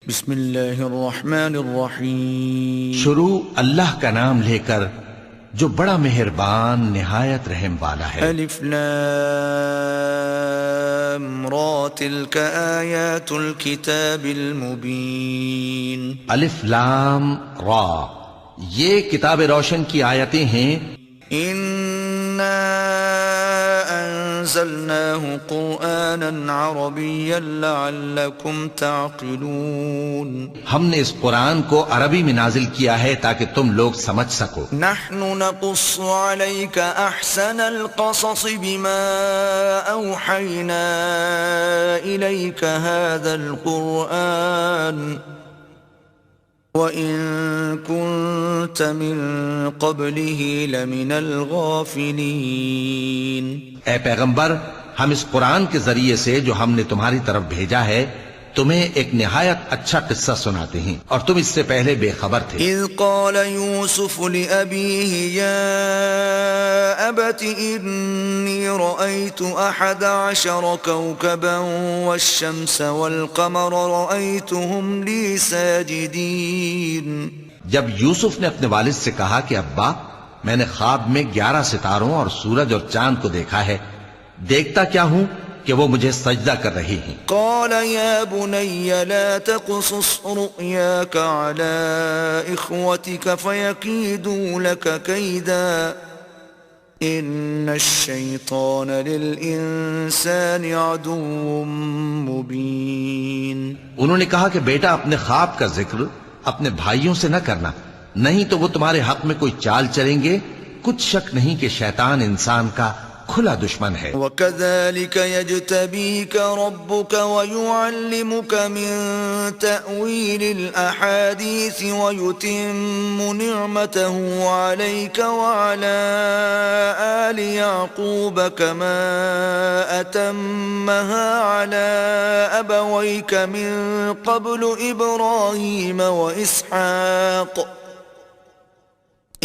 بسم اللہ الرحمن الرحیم. شروع اللہ کا نام لے کر جو بڑا مہربان نہایت رحم والا ہے. الف لام را تلک آیات الكتاب المبین. الف لام را، یہ کتاب روشن کی آیتیں ہیں. انا انزلناه قرآنا عربیا لعلکم تعقلون. ہم نے اس قرآن کو عربی میں نازل کیا ہے تاکہ تم لوگ سمجھ سکو. نحن نقص عليك احسن القصص بما اوحينا اليك هذا القرآن وَإِن كُنتَ مِن قَبْلِهِ لَمِنَ الْغَافِلِينَ. اے پیغمبر، ہم اس قرآن کے ذریعے سے جو ہم نے تمہاری طرف بھیجا ہے تمہیں ایک نہایت اچھا قصہ سناتے ہیں اور تم اس سے پہلے بے خبر تھے. اذ قال يوسف لأبيه يا أبت إني رأيت 11 كوكبا والشمس والقمر رأيتهم لي ساجدين. جب یوسف نے اپنے والد سے کہا کہ ابا، میں نے خواب میں 11 ستاروں اور سورج اور چاند کو دیکھا ہے، دیکھتا کیا ہوں کہ وہ مجھے سجدہ کر رہی ہیں. قال يا بني لا تقصص رؤياك على إخوتك فيكيدوا لك كيدا إن الشيطان للإنسان عدو مبين. انہوں نے کہا کہ بیٹا، اپنے خواب کا ذکر اپنے بھائیوں سے نہ کرنا، نہیں تو وہ تمہارے حق میں کوئی چال چلیں گے. کچھ شک نہیں کہ شیطان انسان کا کھلا دشمن ہے. وَكَذَلِكَ يَجْتَبِيكَ رَبُّكَ وَيُعَلِّمُكَ مِن تَأْوِيلِ الْأَحَادِيثِ وَيُتِمُّ نِعْمَتَهُ عَلَيْكَ وَعَلَى آلِ يَعْقُوبَ كَمَا أَتَمَّهَا عَلَى أَبَوَيْكَ مِن قَبْلُ إِبْرَاهِيمَ وَإِسْحَاقَ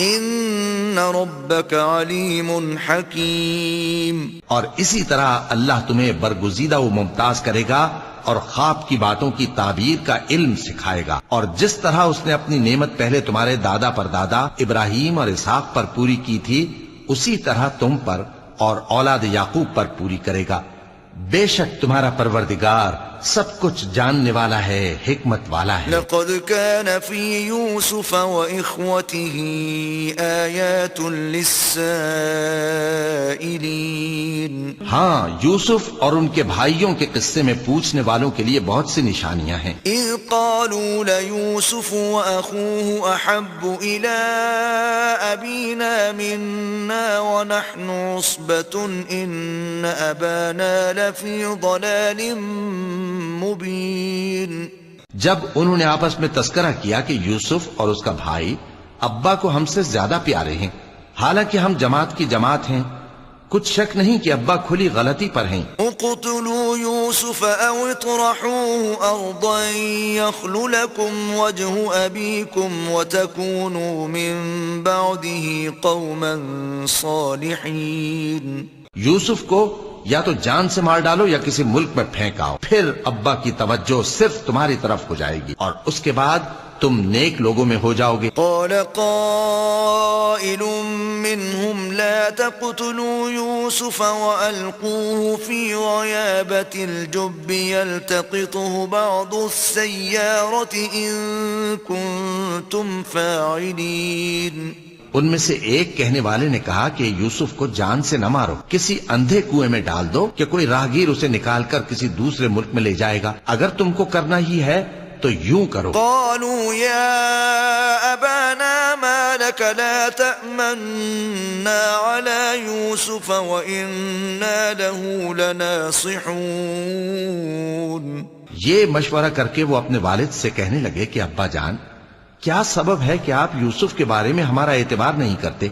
ان ربک علیم حکیم. اور اسی طرح اللہ تمہیں برگزیدہ و ممتاز کرے گا اور خواب کی باتوں کی تعبیر کا علم سکھائے گا، اور جس طرح اس نے اپنی نعمت پہلے تمہارے دادا پر دادا ابراہیم اور اسحاق پر پوری کی تھی، اسی طرح تم پر اور اولاد یعقوب پر پوری کرے گا. بے شک تمہارا پروردگار سب کچھ جاننے والا ہے، حکمت والا ہے. لقد كان في يوسف وإخوته آيات للسائلين. ہاں، یوسف اور ان کے بھائیوں کے قصے میں پوچھنے والوں کے لیے بہت سی نشانیاں ہیں. إذ قالوا ليوسف وأخوه أحب إلى أبينا منا ونحن عصبة إن أبانا لفي ضلال مبين. جب انہوں نے آپس میں تذکرہ کیا کہ یوسف اور اس کا بھائی ابا کو ہم سے زیادہ پیارے ہیں، حالانکہ ہم جماعت کی جماعت ہیں، کچھ شک نہیں کہ ابا کھلی غلطی پر ہیں. اقتلوا يوسف او اطرحوه ارضا يخل لكم وجه ابيكم وتكونوا من بعده قوما صالحين. یوسف کو یا تو جان سے مار ڈالو یا کسی ملک میں پھینکاؤ، پھر ابا کی توجہ صرف تمہاری طرف ہو جائے گی اور اس کے بعد تم نیک لوگوں میں ہو جاؤ گے. قال قائل منهم لا تقتلوا يوسف وألقوه في غيابة الجب يلتقطه بعض السيارة إن كنتم فاعلين. ان میں سے ایک کہنے والے نے کہا کہ یوسف کو جان سے نہ مارو، کسی اندھے کنویں میں ڈال دو کہ کوئی راہگیر اسے نکال کر کسی دوسرے ملک میں لے جائے گا. اگر تم کو کرنا ہی ہے تو یوں کرو. قالوا يا أبانا ما لك لا تأمنا على يوسف وإنا له لناصحون. یہ مشورہ کر کے وہ اپنے والد سے کہنے لگے کہ ابا جان، کیا سبب ہے کہ آپ یوسف کے بارے میں ہمارا اعتبار نہیں کرتے،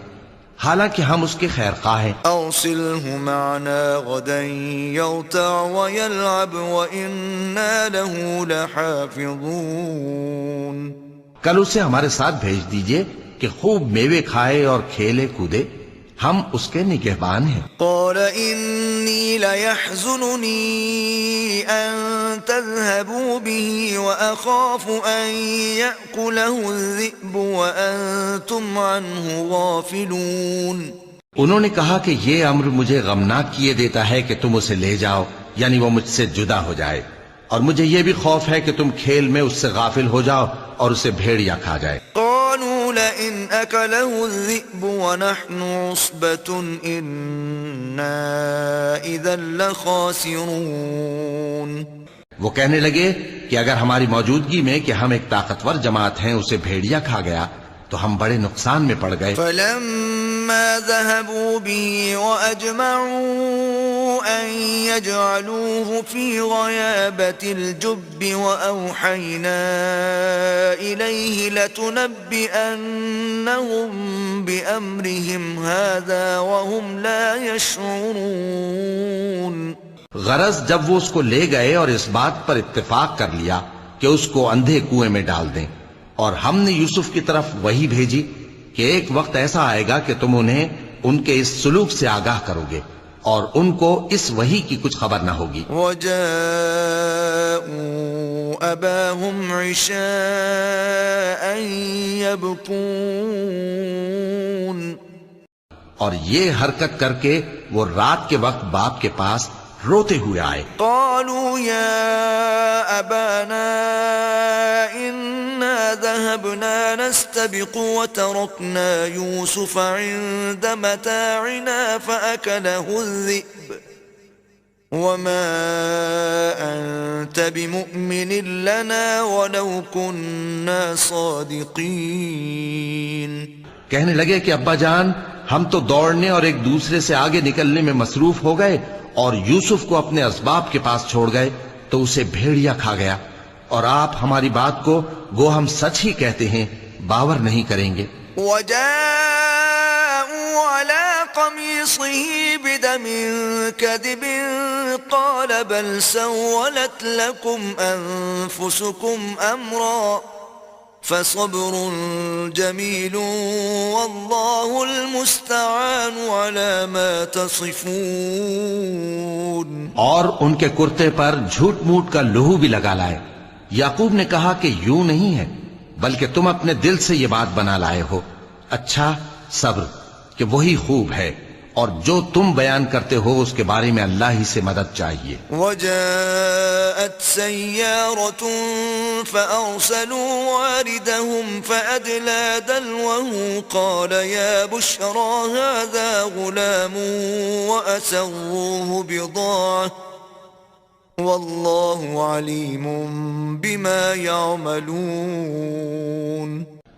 حالانکہ ہم اس کے خیر خواہ ہیں. أرسله معنا غدا يرتع ويلعب وإنا له لحافظون. کل اسے ہمارے ساتھ بھیج دیجئے کہ خوب میوے کھائے اور کھیلے کودے، ہم اس کے نگہبان ہیں۔ قال إني ليحزنني أن تذهبوا به وأخاف أن يأكله الذئب وأنتم عنه غافلون۔ انہوں نے کہا کہ یہ امر مجھے غمناک کیے دیتا ہے کہ تم اسے لے جاؤ، یعنی وہ مجھ سے جدا ہو جائے، اور مجھے یہ بھی خوف ہے کہ تم کھیل میں اس سے غافل ہو جاؤ اور اسے بھیڑیا کھا جائے۔ قالوا لئن أكله الذئب ونحن عصبة إنا إذا لخاسرون۔ وہ کہنے لگے کہ اگر ہماری موجودگی میں کہ ہم ایک طاقتور جماعت ہیں اسے بھیڑیا کھا گیا تو ہم بڑے نقصان میں پڑ گئے۔ فلما ذهبوا به وأجمعوا أن يجعلوه في غيابة الجب وأوحينا إليه لتنبئنهم بأمرهم هذا وهم لا يشعرون۔ غرض جب وہ اس کو لے گئے اور اس بات پر اتفاق کر لیا کہ اس کو اندھے کنویں میں ڈال دیں، اور ہم نے یوسف کی طرف وحی بھیجی کہ ایک وقت ایسا آئے گا کہ تم انہیں ان کے اس سلوک سے آگاہ کرو گے اور ان کو اس وحی کی کچھ خبر نہ ہوگی۔ وَجَاءُوا أَبَاهُمْ عِشَاءً يَبْكُونَ، اور یہ حرکت کر کے وہ رات کے وقت باپ کے پاس روتے ہوئے آئے۔ قالوا يا أبانا إنا ذهبنا نستبق وتركنا يوسف عند متاعنا فأكله الذئب وما أنت بمؤمن لنا ولو كنا صادقين۔ کہنے لگے کہ ابا جان ہم تو دوڑنے اور ایک دوسرے سے آگے نکلنے میں مصروف ہو گئے اور یوسف کو اپنے اسباب کے پاس چھوڑ گئے تو اسے بھیڑیا کھا گیا، اور آپ ہماری بات کو گو ہم سچ ہی کہتے ہیں باور نہیں کریں گے۔ وَجَاءُوا عَلَى قَمِيصِهِ بِدَمٍ كَذِبٍ قَالَ بَلْ سَوَّلَتْ لَكُمْ أَنفُسُكُمْ أَمْرًا فَصَبْرٌ جَمِيلٌ وَاللَّهُ الْمُسْتَعَانُ عَلَى مَا تَصِفُونَ۔ اور ان کے کرتے پر جھوٹ موٹ کا لہو بھی لگا لائے۔ یعقوب نے کہا کہ یوں نہیں ہے بلکہ تم اپنے دل سے یہ بات بنا لائے ہو۔ اچھا صبر کہ وہی خوب ہے، اور جو تم بیان کرتے ہو اس کے بارے میں اللہ ہی سے مدد چاہیے۔ وَجَاءَتْ سَيَّارَةٌ فَأَرْسَلُوا وَارِدَهُمْ فَأَدْلَى دَلْوَهُ قَالَ يَا بُشْرَى هَذَا غُلَامٌ وَأَسَرُّوهُ بِضَاعَةً وَاللَّهُ عَلِيمٌ بِمَا يَعْمَلُونَ۔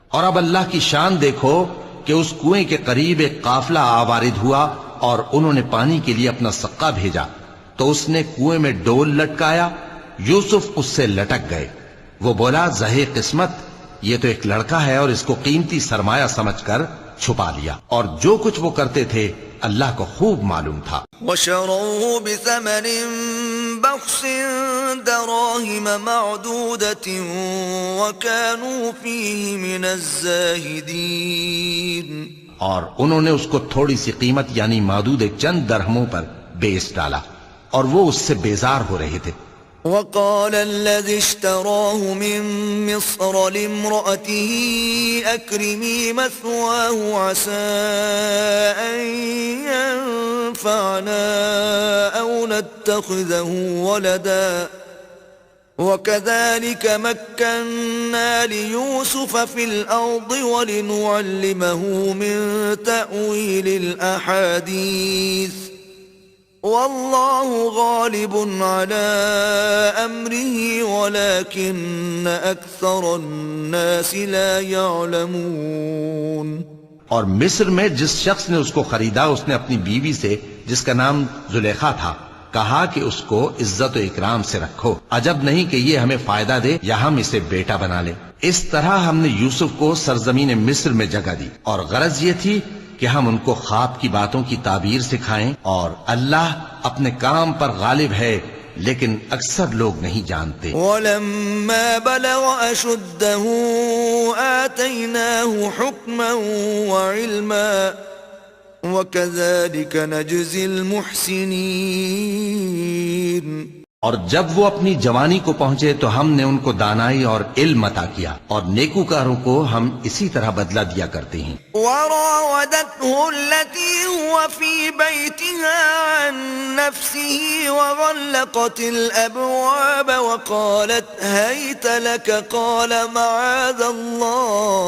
اور اب اللہ کی شان دیکھو کہ اس کنویں کے قریب ایک قافلہ آوارد ہوا اور انہوں نے پانی کے لیے اپنا سقا بھیجا تو اس نے کنویں میں ڈول لٹکایا، یوسف اس سے لٹک گئے۔ وہ بولا زہے قسمت، یہ تو ایک لڑکا ہے، اور اس کو قیمتی سرمایہ سمجھ کر چھپا لیا، اور جو کچھ وہ کرتے تھے اللہ کو خوب معلوم تھا۔ وَشَرَوْهُ بِثَمَنٍ بَخْسٍ دَرَاهِمَ مَعْدُودَةٍ وَكَانُوا فِيهِ مِنَ الزَّاهِدِينَ۔ اور انہوں نے اس کو تھوڑی سی قیمت یعنی معدود چند درہموں پر بیچ ڈالا، اور وہ اس سے بیزار ہو رہے تھے۔ وقال الذي اشتراه من مصر لامرأته أكرمي مثواه عسى أن ينفعنا أو نتخذه ولدا وكذلك مكنا ليوسف في الأرض ولنعلمه من تأويل الأحاديث والله غالب على أمره ولكن أكثر الناس لا يعلمون۔ اور مصر میں جس شخص نے اس کو خریدا اس نے اپنی بیوی سے جس کا نام زلیخا تھا کہا کہ اس کو عزت و اکرام سے رکھو، عجب نہیں کہ یہ ہمیں فائدہ دے یا ہم اسے بیٹا بنا لیں۔ اس طرح ہم نے یوسف کو سرزمین مصر میں جگہ دی، اور غرض یہ تھی کہ ہم ان کو خواب کی باتوں کی تعبیر سکھائیں، اور اللہ اپنے کام پر غالب ہے لیکن اکثر لوگ نہیں جانتے۔ وَلَمَّا بَلَغَ أَشُدَّهُ آتَيْنَاهُ حُكْمًا وَعِلْمًا وكذلك نجزي المحسنين. اور جب وہ اپنی جوانی کو پہنچے تو ہم نے ان کو دانائی اور علم عطا کیا، اور نیکوکاروں کو ہم اسی طرح بدلہ دیا کرتے ہیں. وراودته التي هو في بيتها عن نفسه وغلقت الأبواب وقالت هيت لك قال معاذ الله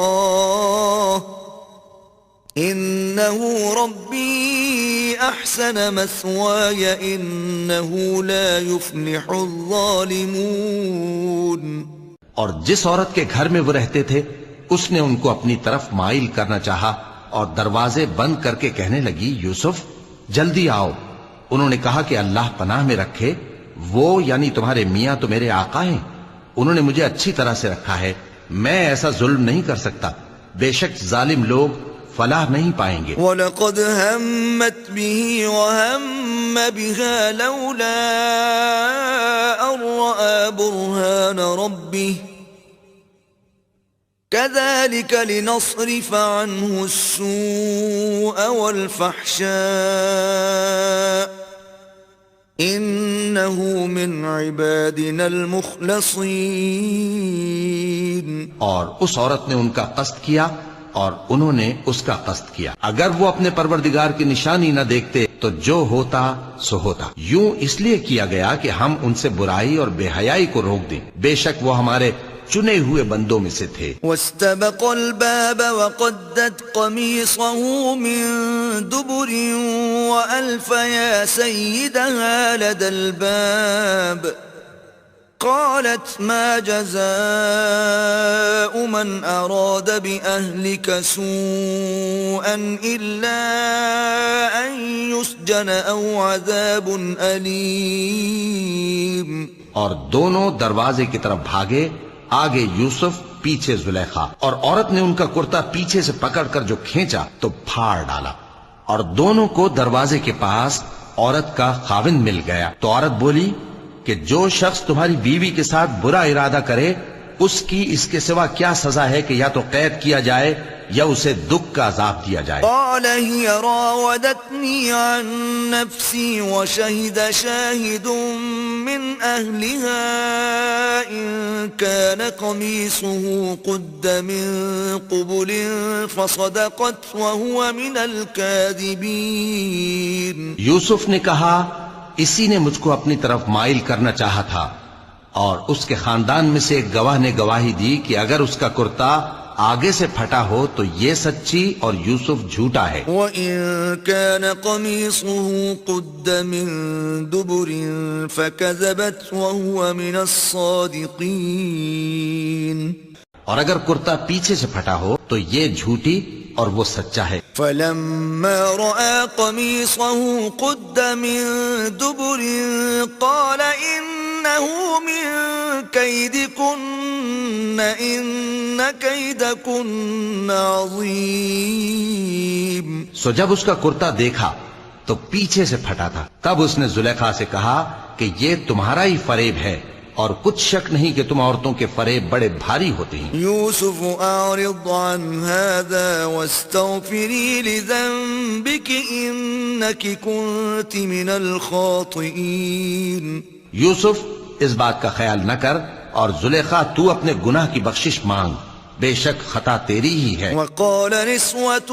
إنه ربي أحسن مثواي إنه لا يفلح الظالمون. اور جس عورت کے گھر میں وہ رہتے تھے اس نے ان کو اپنی طرف مائل کرنا چاہا اور دروازے بند کر کے کہنے لگی یوسف جلدی آؤ. انہوں نے کہا کہ اللہ پناہ میں رکھے، وہ یعنی تمہارے میاں تو میرے آقا ہیں، انہوں نے مجھے اچھی طرح سے رکھا ہے، میں ایسا ظلم نہیں کر سکتا، بے شک ظالم لوگ فلاح نہیں پائیں گے. وَلَقَدْ هَمَّتْ بِهِ وَهَمَّ بِهَا لَوْلَا أَن رَّأَىٰ بُرْهَانَ رَبِّهِ كَذَلِكَ لِنَصْرِفَ عَنْهُ السُّوءَ وَالْفَحْشَاءَ إِنَّهُ مِنْ عِبَادِنَا الْمُخْلَصِينَ. اور اس عورت نے ان کا قصد کیا اور انہوں نے اس کا قصد کیا. اگر وہ اپنے پروردگار کی نشانی نہ دیکھتے تو جو ہوتا سو ہوتا. یوں اس لیے کیا گیا کہ ہم ان سے برائی اور بے حیائی کو روک دیں، بے شک وہ ہمارے چنے ہوئے بندوں میں سے تھے. واستبق الباب وقدت قميصه من دبر وألف يا سيدها لدى الباب قالت ما جزاء من أراد بأهلك سوءا إلا أن يسجن أو عذاب أليم. اور دونوں دروازے کی طرف بھاگے، آگے یوسف پیچھے زلیخا، اور عورت نے ان کا کرتا پیچھے سے پکڑ کر جو کھینچا تو پھاڑ ڈالا، اور دونوں کو دروازے کے پاس عورت کا خاوند مل گیا. تو عورت بولی کہ جو شخص تمہاری بیوی کے ساتھ برا ارادہ کرے اس کی اس کے سوا کیا سزا ہے کہ یا تو قید کیا جائے یا اسے دکھ کا عذاب دیا جائے. قال هي راودتني عن نفسي وشهد شاهد من أهلها إن كان قميصه قد من قبل فصدقت وهو من الكاذبين. یوسف نے کہا اسی نے مجھ کو اپنی طرف مائل کرنا چاہا تھا، اور اس کے خاندان میں سے ایک گواہ نے گواہی دی کہ اگر اس کا کرتا آگے سے پھٹا ہو تو یہ سچی اور یوسف جھوٹا ہے. وَإِن كَانَ قَمِيصُهُ قُدَّ مِن دُبُرٍ فَكَذَبَتْ وَهُوَ مِنَ الصَّادِقِينَ. اور اگر کرتا پیچھے سے پھٹا ہو تو یہ جھوٹی اور وہ سچا ہے. فَلَمَّا رَأَىٰ قَمِيصَهُ قُدَّ مِن دُبُرٍ قَالَ إِنَّهُ مِن كَيْدِكُنَّ إِنَّ كَيْدَكُنَّ عَظِيمٌ. سو جب اس کا کرتا دیکھا تو پیچھے سے پھٹا تھا، تب اس نے زلیخا سے کہا کہ یہ تمہارا ہی فریب ہے، اور کچھ شک نہیں کہ تم عورتوں کے فریب بڑے بھاری ہوتے ہیں. یوسف اعرض عن هذا واستغفری لذنبك انك كنت من الخاطئین. یوسف اس بات کا خیال نہ کر اور زلیخا تو اپنے گناہ کی بخشش مانگ، بے شک خطا تیری ہی ہے. وقال نسوة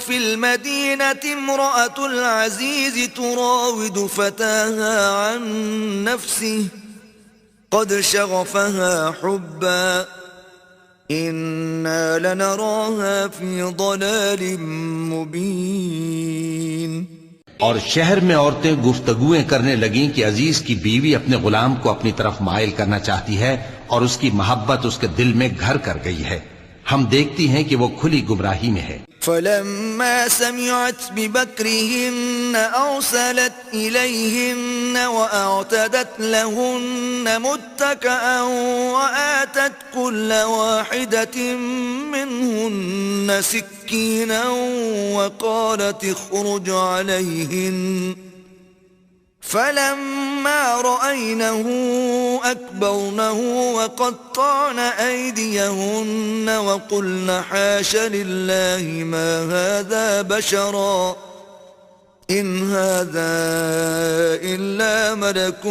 في المدينة امرأة العزيز تراود فتاها عن نفسه قد شغفها حبا إنا لنراها في ضلال مبين. اور شہر میں عورتیں گفتگویں کرنے لگیں کہ عزیز کی بیوی اپنے غلام کو اپنی طرف مائل کرنا چاہتی ہے اور اس کی محبت اس کے دل میں گھر کر گئی ہے، ہم دیکھتی ہیں کہ وہ کھلی گمراہی میں ہے. فلما سمعت بمكرهن أرسلت إليهن وأعتدت لهن متكئا وآتت كل واحدة منهن سكينا وقالت اخرج عليهن فلما رأينه أكبرنه وقطعن أيديهن وقلن حاش لله ما هذا بشرا إن هذا إلا ملك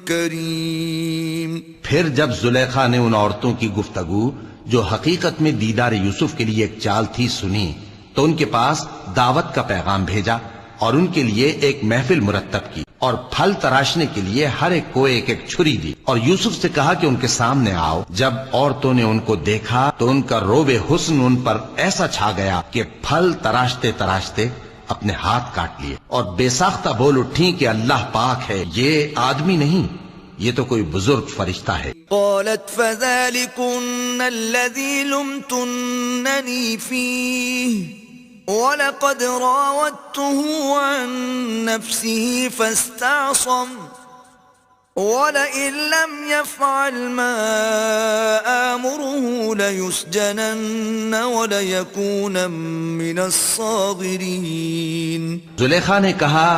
كريم. پھر جب زلیخا نے ان عورتوں کی گفتگو جو حقیقت میں دیدار یوسف کے لیے ایک چال تھی سنی تو ان کے پاس دعوت کا پیغام بھیجا اور ان کے لیے ایک محفل مرتب کی اور پھل تراشنے کے لیے ہر ایک کو ایک ایک چھری دی اور یوسف سے کہا کہ ان کے سامنے آؤ. جب عورتوں نے ان کو دیکھا تو ان کا روب حسن ان پر ایسا چھا گیا کہ پھل تراشتے تراشتے اپنے ہاتھ کاٹ لیے اور بے ساختہ بول اٹھی کہ اللہ پاک ہے، یہ آدمی نہیں، یہ تو کوئی بزرگ فرشتہ ہے. قالت فذلكن الذي لمتنني فيه وَلَقَدْ رَاوَدتُّهُ عَن نَّفْسِهِ فَاسْتَعْصَمَ وَلَئِن لَّمْ يَفْعَلْ مَا آمُرُهُ لَيُسْجَنَنَّ وَلَيَكُونًا مِّنَ الصَّاغِرِينَ. زلیخا نے کہا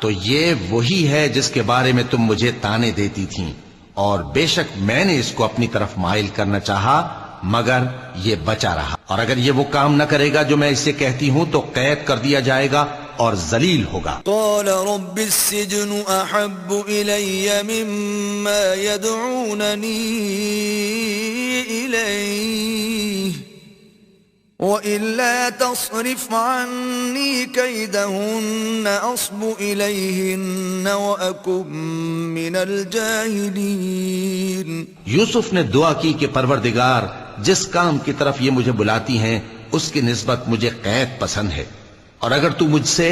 تو یہ وہی ہے جس کے بارے میں تم مجھے تانے دیتی تھیں، اور بے شک میں نے اس کو اپنی طرف مائل کرنا چاہا مگر یہ بچا رہا، اور اگر یہ وہ کام نہ کرے گا جو میں اسے کہتی ہوں تو قید کر دیا جائے گا اور ذلیل ہوگا. قال رب السجن احب الی مما يدعوننی الیہ وَإِلَّا تَصْرِفْ عَنِّي كَيْدَهُنَّ أَصْبُ إِلَيْهِنَّ وَأَكُن مِّنَ الْجَاهِلِينَ. یوسف نے دعا کی کہ پروردگار جس کام کی طرف یہ مجھے بلاتی ہیں اس کی نسبت مجھے قید پسند ہے، اور اگر تو مجھ سے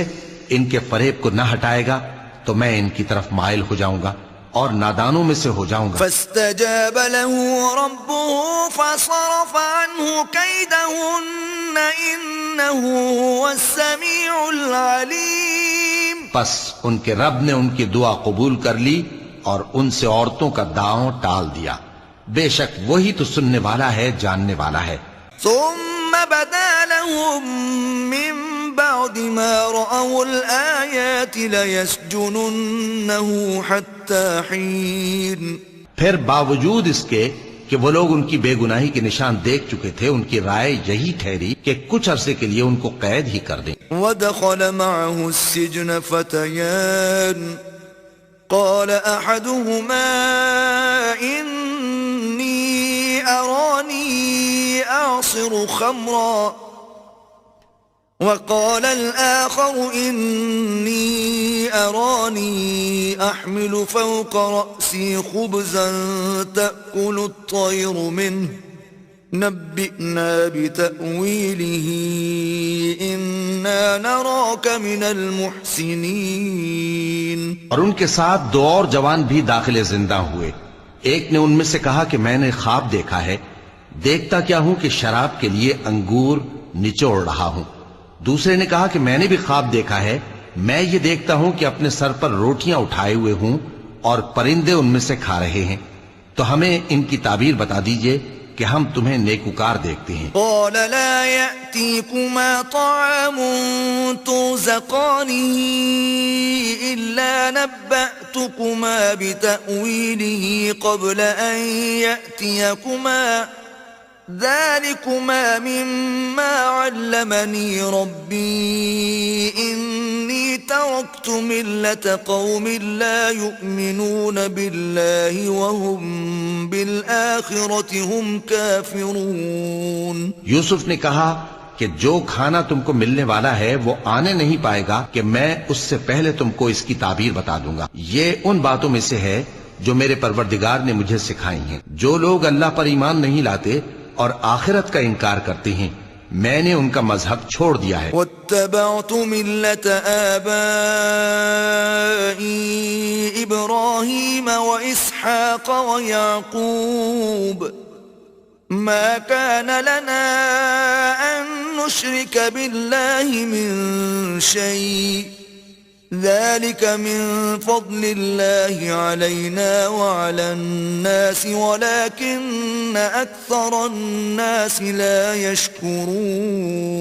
ان کے فریب کو نہ ہٹائے گا تو میں ان کی طرف مائل ہو جاؤں گا اور نادانوں میں سے ہو جاؤں گا. فاستجاب له ربه فصرف عنه كيدهن انه هو السميع العليم. پس ان کے رب نے ان کی دعا قبول کر لی اور ان سے عورتوں کا داؤں ٹال دیا، بے شک وہی تو سننے والا ہے، جاننے والا ہے. ثم بدا لهم من بعد ما رأوا الآيات ليسجننه حتى حين. پھر باوجود اس کے کہ وہ لوگ ان کی بے گناہی کے نشان دیکھ چکے تھے، ان کی رائے یہی ٹھہری کہ کچھ عرصے کے لیے ان کو قید ہی کر دیں. ودخل معه السجن فتيان قال أحدهما إني أراني أعصر خمرا وقال الآخر إني أراني أحمل فوق رأسي خبزا تأكل الطير منه نبئنا بتأويله إنا نراك من المحسنين. اور ان کے ساتھ دو اور جوان بھی داخل زندہ ہوئے. ایک نے ان میں سے کہا کہ میں نے خواب دیکھا ہے، دیکھتا کیا ہوں کہ شراب کے لیے انگور نچوڑ رہا ہوں. دوسرے نے کہا کہ میں نے بھی خواب دیکھا ہے، میں یہ دیکھتا ہوں کہ اپنے سر پر روٹیاں اٹھائے ہوئے ہوں اور پرندے ان میں سے کھا رہے ہیں، تو ہمیں ان کی تعبیر بتا دیجئے کہ ہم تمہیں نیکوکار دیکھتے ہیں. قال لا يأتيكما طعام ترزقانه إلا نبأتكما بتأويله قبل أن يأتيكما ذلكما مما علمني ربي إني تركت ملة قوم لا يؤمنون بالله وهم بالآخرة هم كافرون. یوسف نے کہا کہ جو کھانا تم کو ملنے والا ہے وہ آنے نہیں پائے گا کہ میں اس سے پہلے تم کو اس کی تعبیر بتا دوں گا. یہ ان باتوں میں سے ہے جو میرے پروردگار نے مجھے سکھائی ہیں. جو لوگ اللہ پر ایمان نہیں لاتے اور آخرت کا انکار کرتے ہیں میں نے ان کا مذہب چھوڑ دیا ہے. واتبعت ملة آبائي إبراهيم وإسحاق ويعقوب ما كان لنا أن نشرك بالله من شيء ذلك من فضل الله علينا وعلى الناس ولكن أكثر الناس لا يشكرون.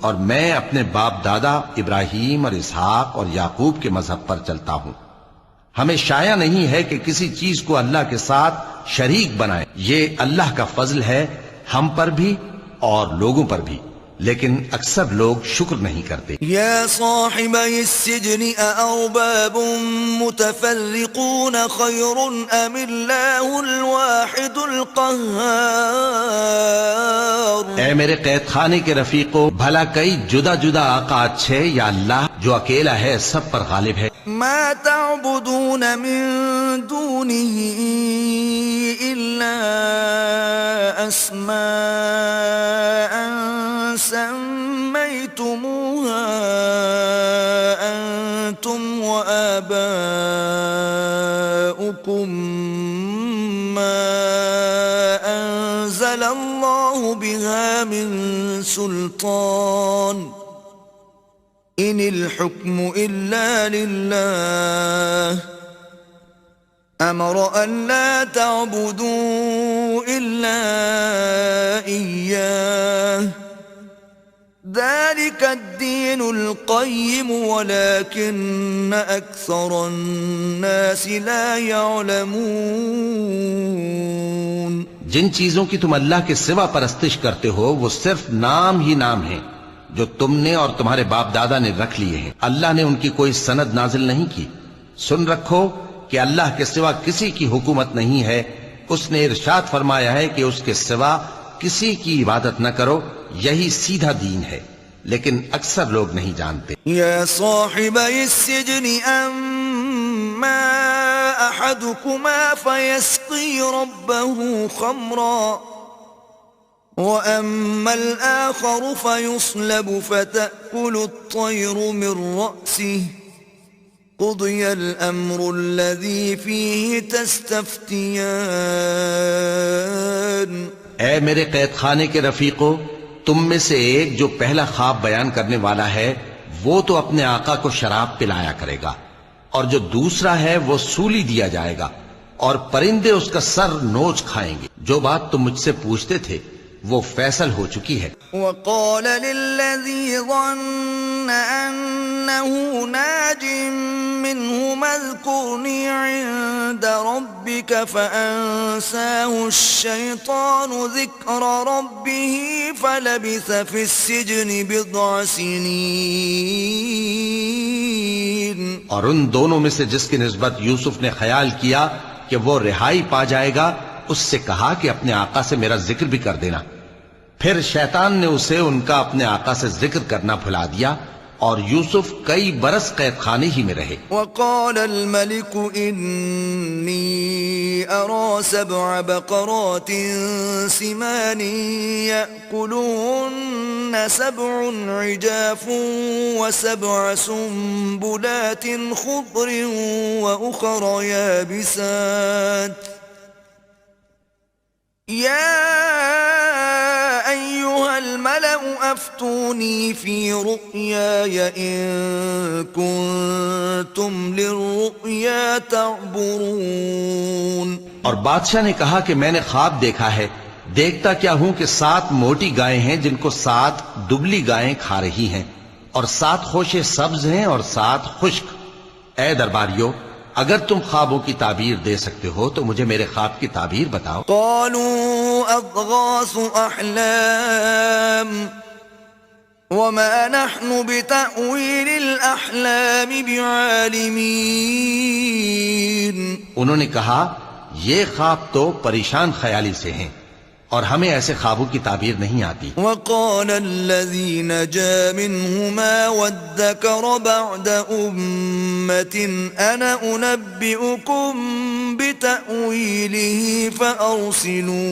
اور میں اپنے باپ دادا ابراہیم اور اسحاق اور یعقوب کے مذہب پر چلتا ہوں. ہمیں شایع نہیں ہے کہ کسی چیز کو اللہ کے ساتھ شریک بنائیں. یہ اللہ کا فضل ہے ہم پر بھی اور لوگوں پر بھی، لیکن اکثر لوگ شکر نہیں کرتے. يا صاحبي السجن أأرباب متفرقون خير أم الله الواحد القهار. اے میرے قید خانے کے رفیقو، بھلا کئی جدا جدا آقا اچھے یا اللہ جو اکیلا ہے سب پر غالب ہے؟ ما تعبدون من دونه إلا أسماء سميتموها أنتم وآباؤكم ما أنزل الله بها من سلطان إن الحكم إلا لله أمر أن لا تعبدوا إلا إياه ذلك الدين القيم ولكن أكثر الناس لا يعلمون. جن چیزوں کی تم اللہ کے سوا پرستش کرتے ہو وہ صرف نام ہی نام ہیں جو تم نے اور تمہارے باپ دادا نے رکھ لیے ہیں. اللہ نے ان کی کوئی سند نازل نہیں کی. سن رکھو کہ اللہ کے سوا کسی کی حکومت نہیں ہے. اس نے ارشاد فرمایا ہے کہ اس کے سوا کسی کی عبادت نہ کرو، یہی سیدھا دین ہے، لیکن اکثر لوگ نہیں جانتے. يا صاحبي السجن أما أحدكما فيسقي ربه خمرا وأما الآخر فيصلب فتأكل الطير من رأسه قضي الأمر الذي فيه تستفتيان. اے میرے قید خانے کے رفیقو، تم میں سے ایک جو پہلا خواب بیان کرنے والا ہے وہ تو اپنے آقا کو شراب پلایا کرے گا، اور جو دوسرا ہے وہ سولی دیا جائے گا، اور پرندے اس کا سر نوچ کھائیں گے. جو بات تم مجھ سے پوچھتے تھے وہ فیصل ہو چکی ہے. وقال للذي ظن أنه ناج منهما اذكرني عند ربك فأنساه الشيطان ذكر ربه فلبث في السجن بضع سنين. اور ان دونوں میں سے جس کی نسبت یوسف نے خیال کیا کہ وہ رہائی پا جائے گا، اس سے کہا کہ اپنے آقا سے میرا ذکر بھی کر دینا. پھر شیطان نے اسے ان کا اپنے آقا سے ذکر کرنا بھلا دیا، اور یوسف کئی برس قید خانے ہی میں رہے. وقال الملك إني أرى 7 بقرات سمان يأكلهن 7 عجاف و7 سنبلات خضر وأخر يابسات يا أيها الملأ أفتوني في رؤياي إن كنتم للرؤيا تعبرون. اور بادشاہ نے کہا کہ میں نے خواب دیکھا ہے، دیکھتا کیا ہوں کہ 7 موٹی گائیں ہیں جن کو 7 دبلی گائیں کھا رہی ہیں، اور 7 خوشے سبز ہیں اور 7 خشک. اے درباریو، اگر تم خوابوں کی تعبیر دے سکتے ہو تو مجھے میرے خواب کی تعبیر بتاؤ. قالوا أضغاث أحلام وما نحن بتأويل الأحلام بعالمين. انہوں نے کہا یہ خواب تو پریشان خیالی سے ہیں اور ہمیں ایسے خوابوں کی تعبیر نہیں آتی. وقال الذي نجا منهما وادكر بعد أمة أنا أنبئكم بتأويله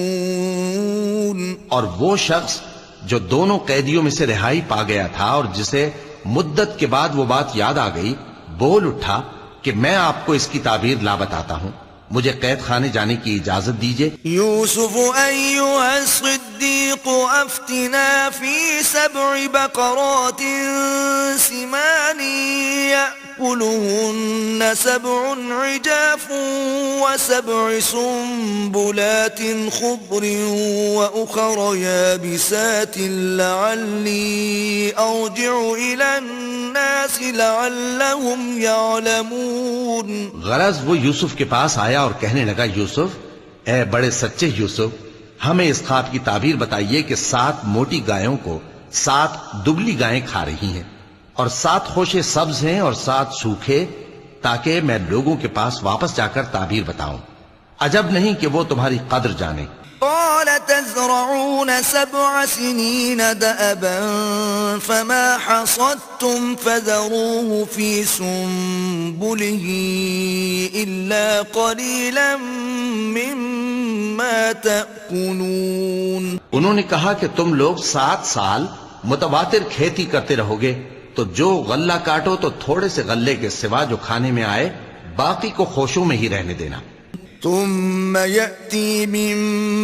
فأرسلون. اور وہ شخص جو دونوں قیدیوں میں سے رہائی پا گیا تھا اور جسے مدت کے بعد وہ بات یاد آ گئی، بول اٹھا کہ میں آپ کو اس کی تعبیر لا بتاتا ہوں، مجھے قید خانے جانے کی اجازت دیجیے. يوسف أيها الصديق أفتنا في 7 بقرات سمان يأكلهن 7 عجاف و7 سنبلات خضر وأخر يابسات لعلي أرجع إلى الناس لعلهم يعلمون. غرض وہ یوسف کے پاس آیا اور کہنے لگا، یوسف، اے بڑے سچے یوسف، ہمیں اس خواب کی تعبیر بتائیے کہ 7 موٹی گایوں کو 7 دبلی گائیں کھا رہی ہیں، اور 7 خوشے سبز ہیں اور 7 سوکھے، تاکہ میں لوگوں کے پاس واپس جا کر تعبیر بتاؤں۔ عجب نہیں کہ وہ تمہاری قدر جانے۔ قال تزرعون 7 سنين دأبا فما حصدتم فذروه في سنبله إلا قليلا مما تأكلون۔ انہوں نے کہا کہ تم لوگ 7 سال متواتر کھیتی کرتے رہو گے، تو جو غلہ کاٹو تو تھوڑے سے غلے کے سوا جو کھانے میں آئے، باقی کو خوشوں میں ہی رہنے دینا۔ ثم يأتي من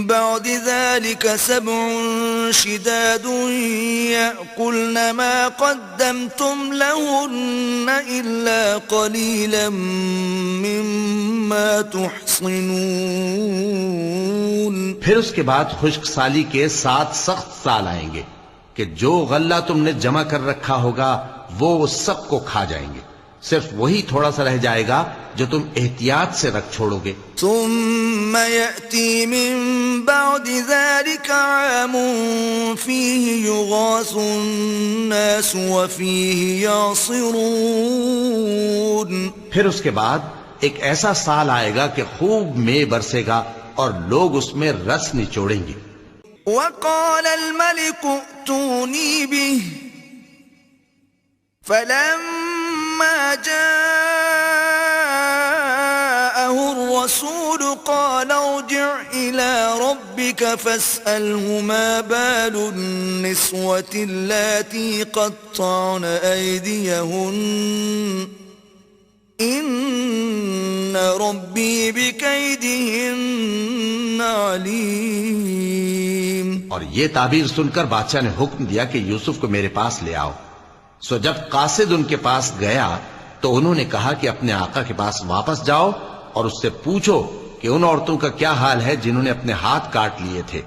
بعد ذلك 7 شداد يأكلن ما قدمتم لهن إلا قليلا مما تحصنون۔ پھر اس کے بعد خشک سالی کے 7 سخت سال آئیں گے کہ جو غلہ تم نے جمع کر رکھا ہوگا وہ سب کو کھا جائیں گے، صرف وہی تھوڑا سا رہ جائے گا جو تم احتیاط سے رکھ چھوڑو گے۔ ثم يأتي من بعد ذلك عام فيه يغاث الناس وفيه يعصرون۔ پھر اس کے بعد ایک ایسا سال آئے گا کہ خوب مے برسے گا اور لوگ اس میں رس نچوڑیں گے۔ وقال الملك ائتوني به فلما جاءه الرسول قال ارجع إلى ربك فاسأله ما بال النسوة اللاتي قطعن أيديهن إن ربي بكيدهن عليم۔ اور یہ تعبیر سن کر بادشاہ نے حکم دیا کہ یوسف کو میرے پاس لے آؤ۔ سو جب قاصد ان کے پاس گیا تو انہوں نے کہا کہ اپنے آقا کے پاس واپس جاؤ اور اس سے پوچھو کہ ان عورتوں کا کیا حال ہے جنہوں نے اپنے ہاتھ کاٹ لیے تھے،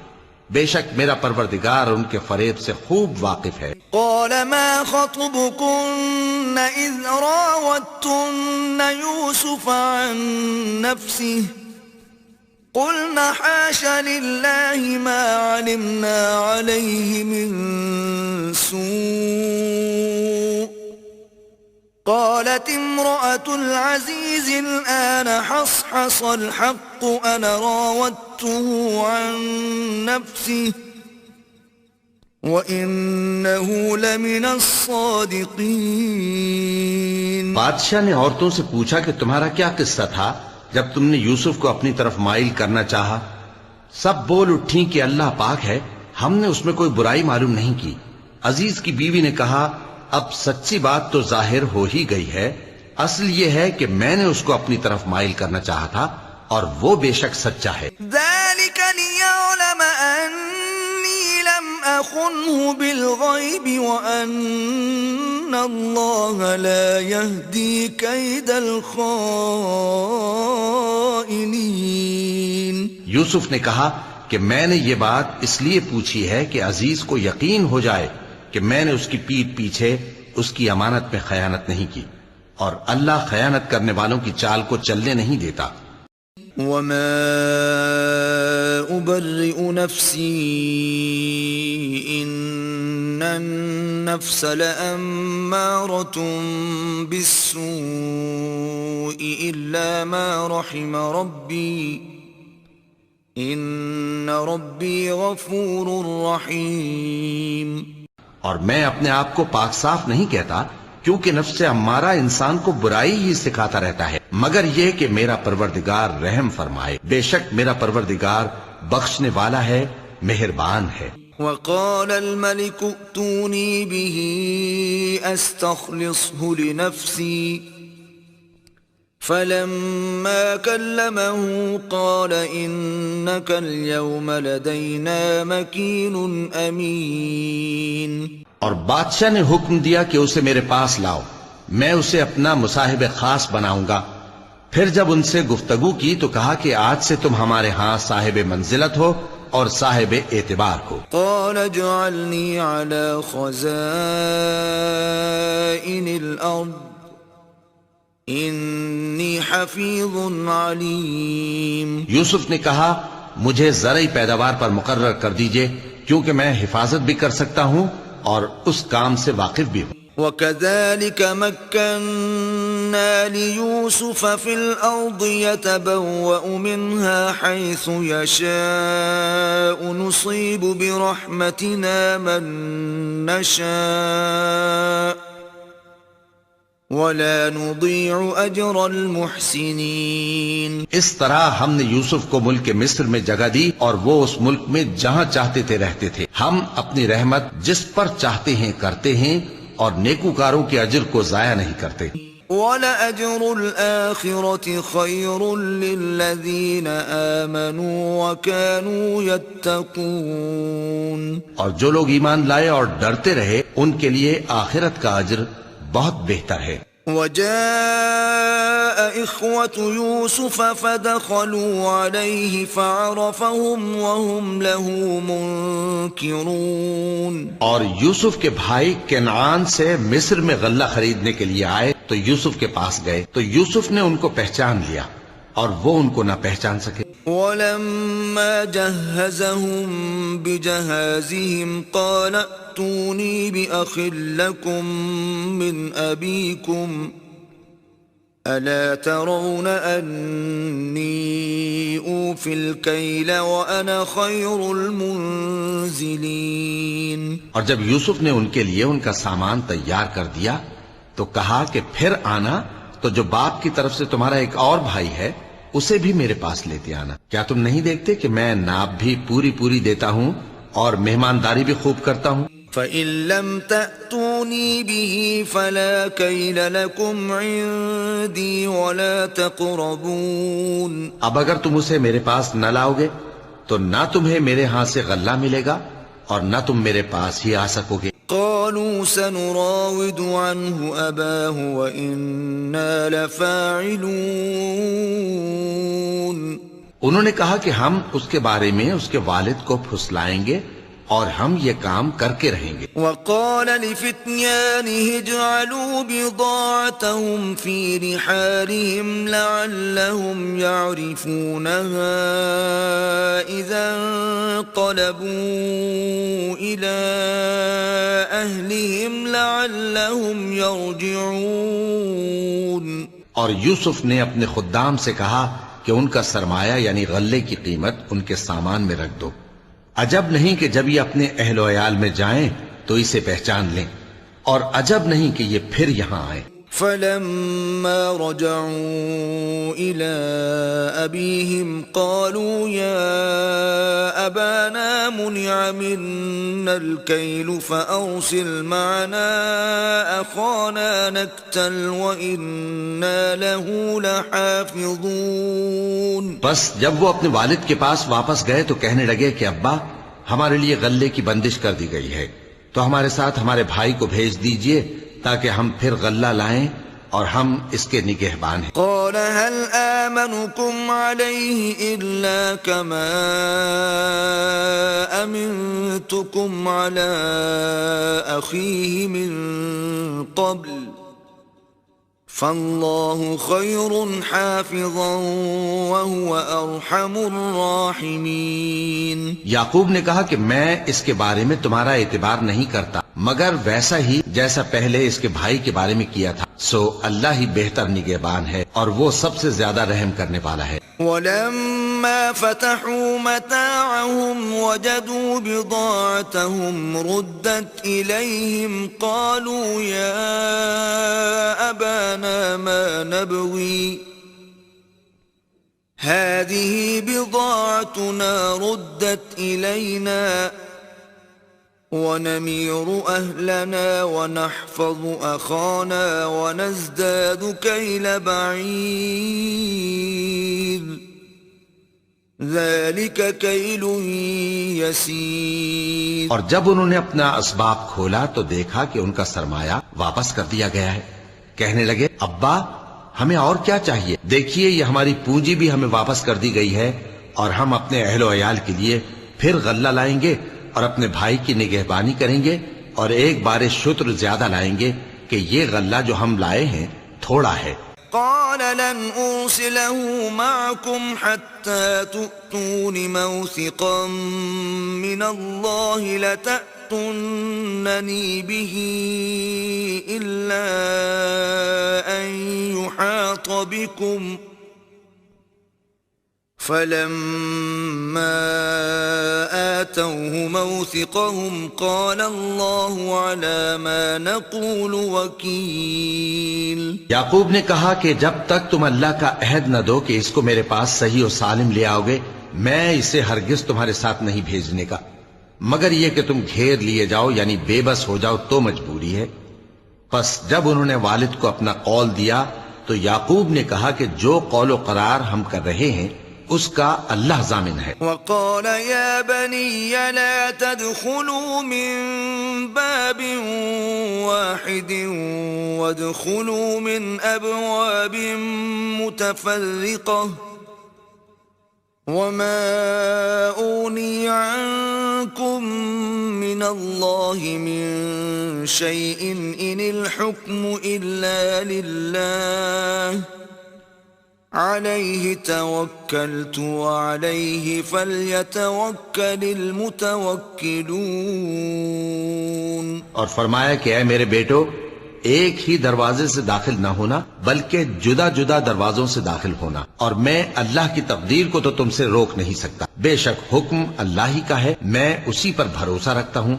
بے شک میرا پروردگار ان کے فریب سے خوب واقف ہے۔ قال ما خطبكن إذ راوتن يوسف عن نفسه قلنا حاش لله ما علمنا عليه من سوء قالت امرأة العزيز الآن حصحص الحق أنا راودته عن نفسه وَإِنَّهُ لَمِنَ الصَّادِقِينَ۔ بادشاہ نے عورتوں سے پوچھا کہ تمہارا کیا قصہ تھا جب تم نے یوسف کو اپنی طرف مائل کرنا چاہا؟ سب بول اٹھیں کہ اللہ پاک ہے، ہم نے اس میں کوئی برائی معلوم نہیں کی۔ عزیز کی بیوی نے کہا اب سچی بات تو ظاہر ہو ہی گئی ہے، اصل یہ ہے کہ میں نے اس کو اپنی طرف مائل کرنا چاہا تھا اور وہ بے شک سچا ہے۔ ذَلِكَ لِيَعْلَمَ أَنِّي لَمْ أَخُنْهُ بِالْغَيْبِ وَأَنَّ اللَّهَ لَا يَهْدِي كَيْدَ الْخَائِنِينَ۔ یوسف نے کہا کہ میں نے یہ بات اس لیے پوچھی ہے کہ عزیز کو یقین ہو جائے کہ میں نے اس کی پیٹھ پیچھے اس کی امانت میں خیانت نہیں کی، اور اللہ خیانت کرنے والوں کی چال کو چلنے نہیں دیتا۔ وَمَا أُبَرِّئُ نَفْسِي إِنَّ النَّفْسَ لَأَمَّارَةٌ بِالسُّوءِ إِلَّا مَا رَحِمَ رَبِّي إِنَّ رَبِّي غَفُورٌ رَحِيمٌ۔ اور میں اپنے آپ کو پاک صاف نہیں کہتا، کیونکہ نفس امارہ انسان کو برائی ہی سکھاتا رہتا ہے، مگر یہ کہ میرا پروردگار رحم فرمائے، بے شک میرا پروردگار بخشنے والا ہے، مہربان ہے۔ وقال الملك ائتوني به استخلصه لنفسي فلما كلمه قال إنك اليوم لدينا مكين أمين۔ اور بادشاہ نے حکم دیا کہ اسے میرے پاس لاؤ، میں اسے اپنا مصاحب خاص بناؤں گا۔ پھر جب ان سے گفتگو کی تو کہا کہ آج سے تم ہمارے ہاں صاحب منزلت ہو اور صاحب اعتبار ہو۔ قال اجعلني على خزائن الأرض إني حفيظ عليم۔ یوسف نے کہا مجھے زرعی پیداوار پر مقرر کر دیجئے، کیونکہ میں حفاظت بھی کر سکتا ہوں اور اس کام سے واقف بھی ہوں۔ وَكَذَلِكَ مَكَّنَّا لِيُوسُفَ فِي الْأَرْضِ يَتَبَوَّأُ مِنْهَا حَيْثُ يَشَاءُ نُصِيبُ بِرَحْمَتِنَا مَن نَّشَاءُ وَلَا نُضِيعُ أَجْرَ الْمُحْسِنِينَ۔ اس طرح ہم نے یوسف کو ملک مصر میں جگہ دی اور وہ اس ملک میں جہاں چاہتے تھے رہتے تھے۔ ہم اپنی رحمت جس پر چاہتے ہیں کرتے ہیں اور نیکوکاروں کے اجر کو ضائع نہیں کرتے۔ وَلَأَجْرُ الْآخِرَةِ خَيْرٌ لِّلَّذِينَ آمَنُوا وَكَانُوا يَتَّقُونَ۔ اور جو لوگ ایمان لائے اور ڈرتے رہے ان کے لیے آخرت کا اجر بہت بہتر ہے۔ وَجَاءَ إِخْوَةُ يُوسُفَ فَدَخَلُوا عَلَيْهِ فَعَرَفَهُمْ وَهُمْ لَهُ مُنكِرُونَ۔ اور یوسف کے بھائی کنعان سے مصر میں غلہ خریدنے کے لیے آئے تو یوسف کے پاس گئے تو یوسف نے ان کو پہچان لیا اور وہ ان کو نہ پہچان سکے۔ وَلَمَّا جَهَّزَهُم بِجَهَازِهِمْ قَالَ ائْتُونِي بِأَخٍ لَّكُم مِّنْ أَبِيكُمْ أَلَا تَرَوْنَ أَنِّي أُوفِي الْكَيْلَ وَأَنَا خَيْرُ الْمُنزِلِينَ۔ اور جب یوسف نے ان کے لیے ان کا سامان تیار کر دیا تو کہا کہ پھر آنا تو جو باپ کی طرف سے تمہارا ایک اور بھائی ہے اسے بھی میرے پاس لیتے آنا۔ کیا تم نہیں دیکھتے کہ میں ناپ بھی پوری پوری دیتا ہوں اور مہمانداری بھی خوب کرتا ہوں؟ فَإِن لَّمْ تَأْتُونِي بِهِ فَلَا كَيْلَ لَكُمْ عِندِي وَلَا تَقْرَبُونَ۔ اب اگر تم اسے میرے پاس نہ لاؤ گے تو نہ تمہیں میرے ہاں سے غلہ ملے گا اور نہ تم میرے پاس ہی آ سکو گے۔ قالوا سنراود عنه أباه وإنا لفاعلون۔ انہوں نے کہا کہ ہم اس کے بارے میں اس کے والد کو پھسلائیں گے اور ہم یہ کام کر کے رہیں گے۔ وقال لفتيانه اجعلوا بضاعتهم في رحالهم لعلهم يعرفونها إذا انقلبوا إلى أهلهم لعلهم يرجعون۔ اور یوسف نے اپنے خدام سے کہا کہ ان کا سرمایہ یعنی غلے کی قیمت ان کے سامان میں رکھ دو، عجب نہیں کہ جب یہ اپنے اہل و عیال میں جائیں تو اسے پہچان لیں، اور عجب نہیں کہ یہ پھر یہاں آئیں۔ فلما رجعوا إلى أبيهم قالوا يا أبانا منع منا الكيل فأرسل معنا أخانا نكتل وإنا له لحافظون۔ بس جب وہ اپنے والد کے پاس واپس گئے تو کہنے لگے کہ ابا ہمارے لیے غلے کی بندش کر دی گئی ہے تو ہمارے ساتھ ہمارے بھائی کو بھیج دیجئے تاکہ ہم پھر غلہ لائیں اور ہم اس کے نگہبان ہیں۔ قال هل آمنكم عليه إلا كما أمنتكم على أخيه من قبل فالله خير حافظا وهو أرحم الراحمين۔ یعقوب نے کہا کہ میں اس کے بارے میں تمہارا اعتبار نہیں کرتا مگر ویسا ہی جیسا پہلے اس کے بھائی کے بارے میں کیا تھا، سو اللہ ہی بہتر نگہبان ہے اور وہ سب سے زیادہ رحم کرنے والا ہے۔ ولما فتحوا متاعهم وجدوا بضاعتهم ردت إليهم قالوا يا أبانا ما نبغي هذه بضاعتنا ردت إلينا ونمير أهلنا ونحفظ أخانا ونزداد كيل بعير ذلك كيل يسير۔ اور جب انہوں نے اپنا اسباب کھولا تو دیکھا کہ ان کا سرمایہ واپس کر دیا گیا ہے۔ کہنے لگے ابا ہمیں اور کیا چاہیے، دیکھیے یہ ہماری پونجی بھی ہمیں واپس کر دی گئی ہے اور ہم اپنے اہل و عیال کے لیے پھر غلہ لائیں گے اور اپنے بھائی کی نگہبانی کریں گے اور ایک بار شتر زیادہ لائیں گے کہ یہ غلہ جو ہم لائے ہیں تھوڑا ہے۔ قال لن أرسله معكم حتى تؤتون موثقا من الله تأتونني به إلا أن يحاط بكم فلما آتوه موثقهم قال الله على ما نقول وكيل. یعقوب نے کہا کہ جب تک تم اللہ کا عہد نہ دو کہ اس کو میرے پاس صحیح و سالم لے آؤ گے میں اسے ہرگز تمہارے ساتھ نہیں بھیجنے کا، مگر یہ کہ تم گھیر لیے جاؤ یعنی بے بس ہو جاؤ تو مجبوری ہے. پس جب انہوں نے والد کو اپنا قول دیا تو یعقوب نے کہا کہ جو قول و قرار ہم کر رہے ہیں اس کا اللہ ضامن ہے. وقال يا بني لا تدخلوا من باب واحد وادخلوا من أبواب متفرقة وما أغني عنكم من الله من شيء إن الحكم إلا لله عليه توكلت وعليه فليتوكل المتوكلون. اور فرمایا کہ اے میرے بیٹو ایک ہی دروازے سے داخل نہ ہونا بلکہ جدا جدا دروازوں سے داخل ہونا، اور میں اللہ کی تقدیر کو تو تم سے روک نہیں سکتا، بے شک حکم اللہ ہی کا ہے، میں اسی پر بھروسہ رکھتا ہوں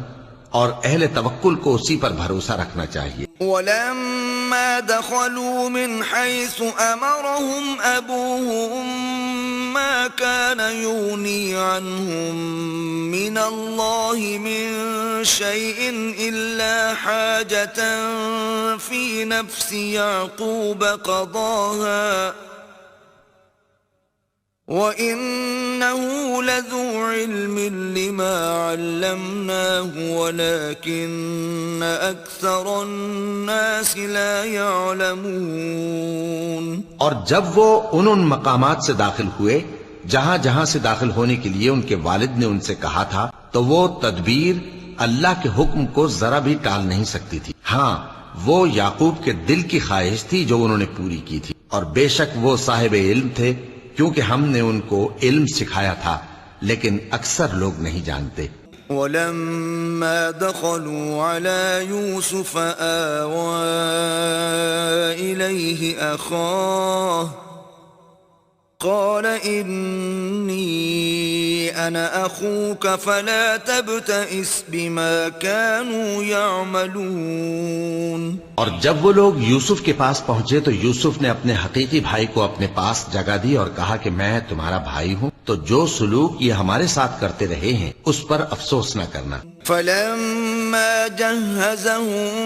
اور اہل توکل کو اسی پر بھروسہ رکھنا چاہیے. ولما دخلوا من حيث أمرهم أبوهم ما كان يغني عنهم من الله من شيء إلا حاجة في نفس يعقوب قضاها وَإِنَّهُ لَذُو عِلْمٍ لِمَا عَلَّمْنَاهُ وَلَكِنَّ أَكْثَرَ النَّاسِ لَا يَعْلَمُونَ. اور جب وہ ان مقامات سے داخل ہوئے جہاں جہاں سے داخل ہونے کے لیے ان کے والد نے ان سے کہا تھا تو وہ تدبیر اللہ کے حکم کو ذرا بھی ٹال نہیں سکتی تھی. ہاں وہ یعقوب کے دل کی خواہش تھی جو انہوں نے پوری کی تھی، اور بے شک وہ صاحب علم تھے کیونکہ ہم نے ان کو علم سکھایا تھا، لیکن اکثر لوگ نہیں جانتے. وَلَمَّا دَخَلُوا عَلَى يُوسُفَ آوَى إِلَيْهِ أَخَاهُ قَالَ إِنِّي أَنَا أَخُوكَ فَلَا تَبْتَئِسْ بِمَا كَانُوا يَعْمَلُونَ. اور جب وہ لوگ یوسف کے پاس پہنچے تو یوسف نے اپنے حقیقی بھائی کو اپنے پاس جگہ دی اور کہا کہ میں تمہارا بھائی ہوں، تو جو سلوک یہ ہمارے ساتھ کرتے رہے ہیں اس پر افسوس نہ کرنا. فَلَمَّا جَهَّزَهُم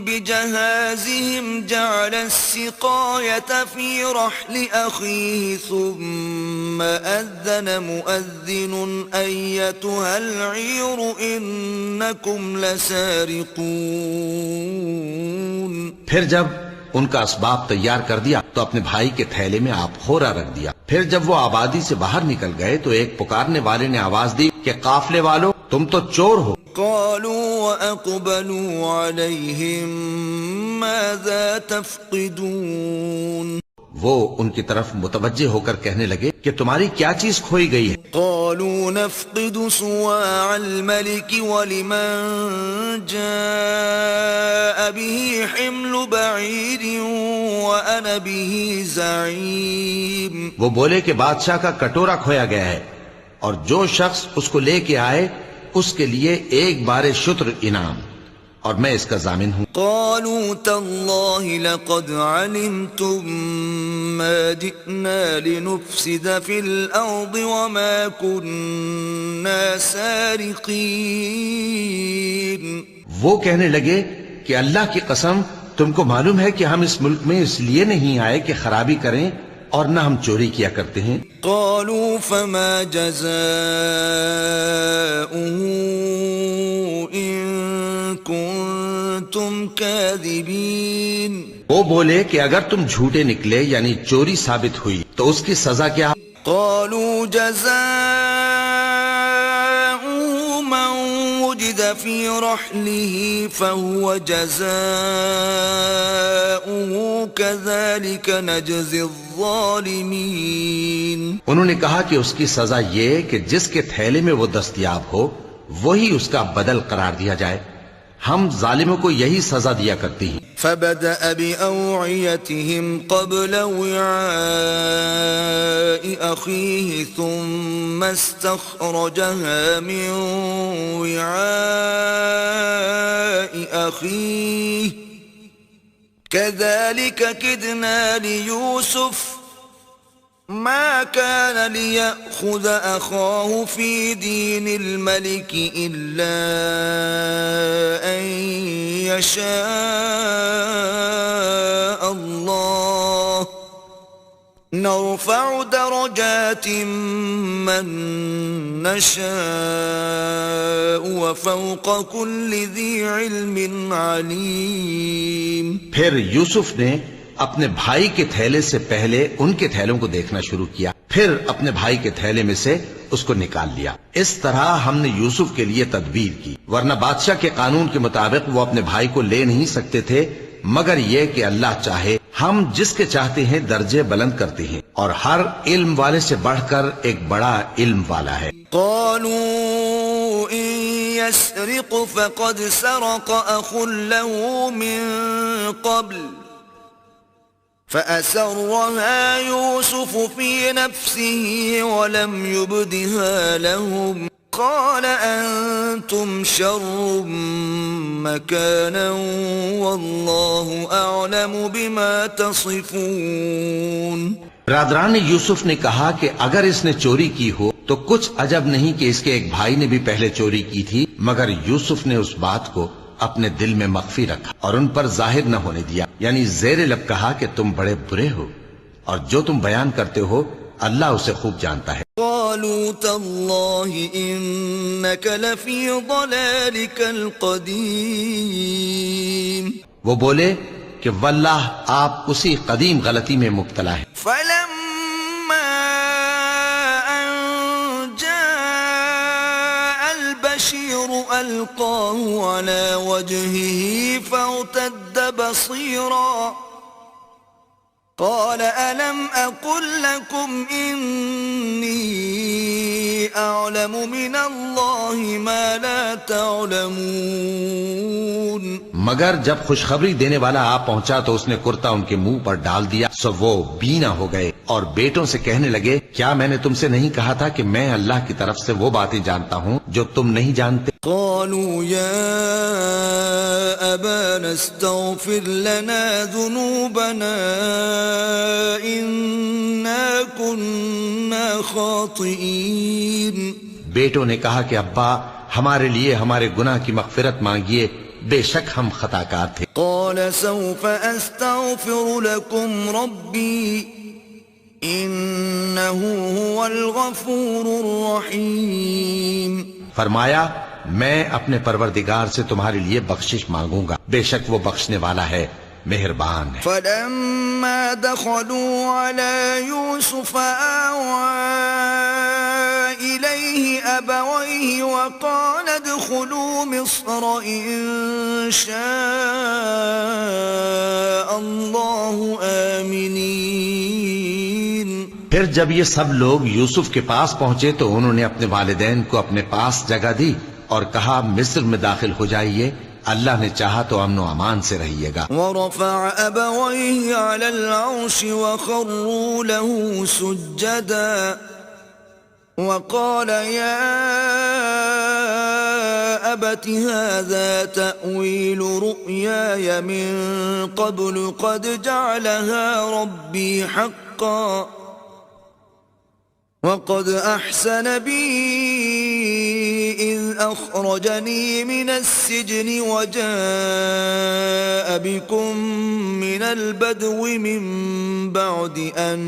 بِجَهَازِهِمْ جَعَلَ السِّقَايَةَ فِي رَحْلِ أَخِيهِ ثُمَّ أَذَّنَ مُؤَذِّنٌ أَيَّتُهَا الْعِيرُ إِنَّكُمْ لَسَارِقُونَ. پھر جب ان کا اسباب تیار کر دیا تو اپنے بھائی کے تھیلے میں آپ خورا رکھ دیا. پھر جب وہ آبادی سے باہر نکل گئے تو ایک پکارنے والے نے آواز دی کہ قافلے والو تم تو چور ہو. قالوا وأقبلوا عليهم ماذا تفقدون. وہ ان کی طرف متوجہ ہو کر کہنے لگے کہ تمہاری کیا چیز کھوئی گئی ہے. قالوا نفقد صواع الملك ولمن جاء به حمل بعير وأنا به زعيم. وہ بولے کہ بادشاہ کا کٹورا کھویا گیا ہے اور جو شخص اس کو لے کے آئے اس کے لیے ایک بار شتر انعام، اور میں اس کا ضامن ہوں. قالوا تالله لقد علمتم ما جئنا لنفسد في الأرض وما كنا سارقين. وہ کہنے لگے کہ اللہ کی قسم تم کو معلوم ہے کہ ہم اس ملک میں اس لیے نہیں آئے کہ خرابی کریں اور نہ ہم چوری کیا کرتے ہیں. قالوا فما جزاؤه إن كنتم كاذبين. وہ بولے کہ اگر تم جھوٹے نکلے یعنی چوری ثابت ہوئی تو اس کی سزا کیا؟ قالوا جزاؤه من وجد في رحله فهو جزاؤه كذلك نجزي الظالمين. انہوں نے کہا کہ اس کی سزا یہ کہ جس کے تھیلے میں وہ دستیاب ہو وہی اس کا بدل قرار دیا جائے. ہم ظالموں کو یہی سزا دیا کرتی ہیں. فبدأ بأوعيتهم قبل وعاء أخيه ثم استخرجها من وعاء أخيه كذلك كدنا ليوسف ما كان ليأخذ أخاه في دين الملك إلا أن يشاء الله نرفع درجات من نشاء وفوق كل ذي علم عليم. پھر یوسف نے اپنے بھائی کے تھیلے سے پہلے ان کے تھیلوں کو دیکھنا شروع کیا، پھر اپنے بھائی کے تھیلے میں سے اس کو نکال لیا. اس طرح ہم نے یوسف کے لیے تدبیر کی، ورنہ بادشاہ کے قانون کے مطابق وہ اپنے بھائی کو لے نہیں سکتے تھے مگر یہ کہ اللہ چاہے. ہم جس کے چاہتے ہیں درجے بلند کرتے ہیں، اور ہر علم والے سے بڑھ کر ایک بڑا علم والا ہے. قالوا إن يسرق فقد سرق أخ له من قبل فأسرها يوسف في نفسه ولم يبدها لهم قال أنتم شر مكانا والله أعلم بما تصفون. برادران یوسف نے کہا کہ اگر اس نے چوری کی ہو تو کچھ عجب نہیں کہ اس کے ایک بھائی نے بھی پہلے چوری کی تھی، مگر یوسف نے اس بات کو اپنے دل میں مخفی رکھا اور ان پر ظاہر نہ ہونے دیا، یعنی زیر لب کہا کہ تم بڑے برے ہو اور جو تم بیان کرتے ہو اللہ اسے خوب جانتا ہے. قالوا تالله إنك لفي ضلالك القديم. وہ بولے کہ واللہ آپ اسی قدیم غلطی میں مبتلا ہیں. فلما أن جاء البشير ألقاه على وجهه فارتد بصيرا قال ألم أقل لكم إني أعلم من الله ما لا تعلمون. مگر جب خوشخبری دینے والا آ پہنچا تو اس نے کرتا ان کے منہ پر ڈال دیا، سو وہ بینا ہو گئے اور بیٹوں سے کہنے لگے کیا میں نے تم سے نہیں کہا تھا کہ میں اللہ کی طرف سے وہ باتیں جانتا ہوں جو تم نہیں جانتے. قالوا يا أبانا استغفر لنا ذنوبنا إنا كنا خاطئين. بیٹوں نے کہا کہ ابا ہمارے لیے ہمارے گناہ کی مغفرت مانگیے، بے شک ہم خطا کار تھے. قال سوف أستغفر لكم ربي إنه هو الغفور الرحيم. فرمایا میں اپنے پروردگار سے تمہارے لیے بخشش مانگوں گا، بے شک وہ بخشنے والا ہے، مہربان ہے. فلما دخلوا على يوسف آوى إليه أبويه وقال ادخلوا مصر إن شاء الله آمنين. پھر جب یہ سب لوگ یوسف کے پاس پہنچے تو انہوں نے اپنے والدین کو اپنے پاس جگہ دی اور کہا مصر میں داخل ہو جائیے، اللہ نے چاہا تو امن و امان سے رہیے گا. ورفع أبويه على العرش وخروا له سجدا وقال يا أبت هذا تأويل رؤياي من قبل قد جعلها ربي حقا وقد أحسن بي إذ أخرجني من السجن وجاء بكم من البدو من بعد أن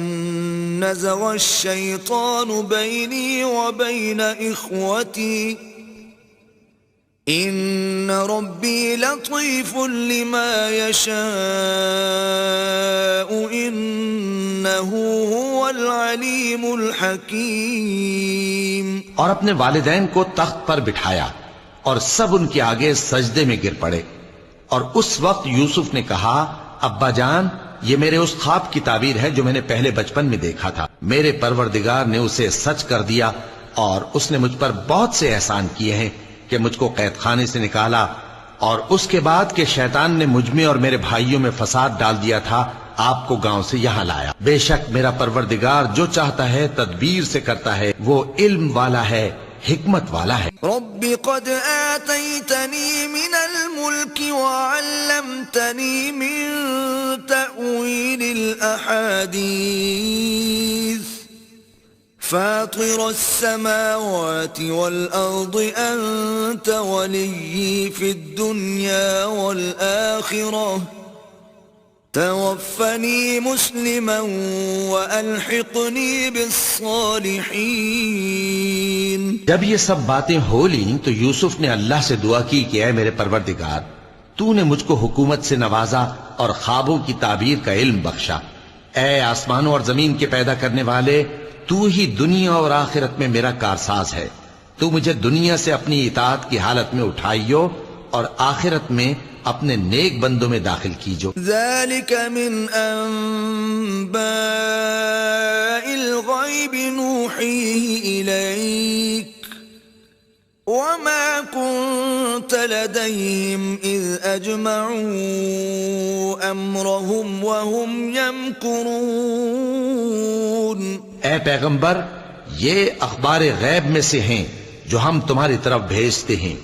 نزغ الشيطان بيني وبين إخوتي إن ربي لطيف لما يشاء إنه هو العليم الحكيم. اور اپنے والدین کو تخت پر بٹھایا اور سب ان کے آگے سجدے میں گر پڑے. اور اس وقت یوسف نے کہا ابا جان یہ میرے اس خواب کی تعبیر ہے جو میں نے پہلے بچپن میں دیکھا تھا. میرے پروردگار نے اسے سچ کر دیا اور اس نے مجھ پر بہت سے احسان کیے ہیں، کہ مجھ کو قید خانے سے نکالا اور اس کے بعد کہ شیطان نے مجھ میں اور میرے بھائیوں میں فساد ڈال دیا تھا آپ کو گاؤں سے یہاں لایا. بے شک میرا پروردگار جو چاہتا ہے تدبیر سے کرتا ہے، وہ علم والا ہے، حکمت والا ہے. رب قد آتيتني من الملك وعلمتني من تأويل الأحاديث فاطر السماوات والأرض أنت ولي في الدنيا والآخرة توفني مسلما وألحقني بالصالحين. جب یہ سب باتیں ہو لیں تو یوسف نے اللہ سے دعا کی کہ اے میرے پروردگار، تو نے مجھ کو حکومت سے نوازا اور خوابوں کی تعبیر کا علم بخشا. اے آسمانوں اور زمین کے پیدا کرنے والے، تو ہی دنیا اور آخرت میں میرا کارساز ہے. تو مجھے دنیا سے اپنی اطاعت کی حالت میں اٹھائیو اور آخرت میں اپنے نیک بندوں میں داخل کیجو. ذلك من أنباء الغيب نوحيه إليك وما كنت لديهم إذ أجمعوا أمرهم وهم يمكرون. اے پیغمبر، یہ اخبار غیب میں سے ہیں جو ہم تمہاری طرف بھیجتے ہیں.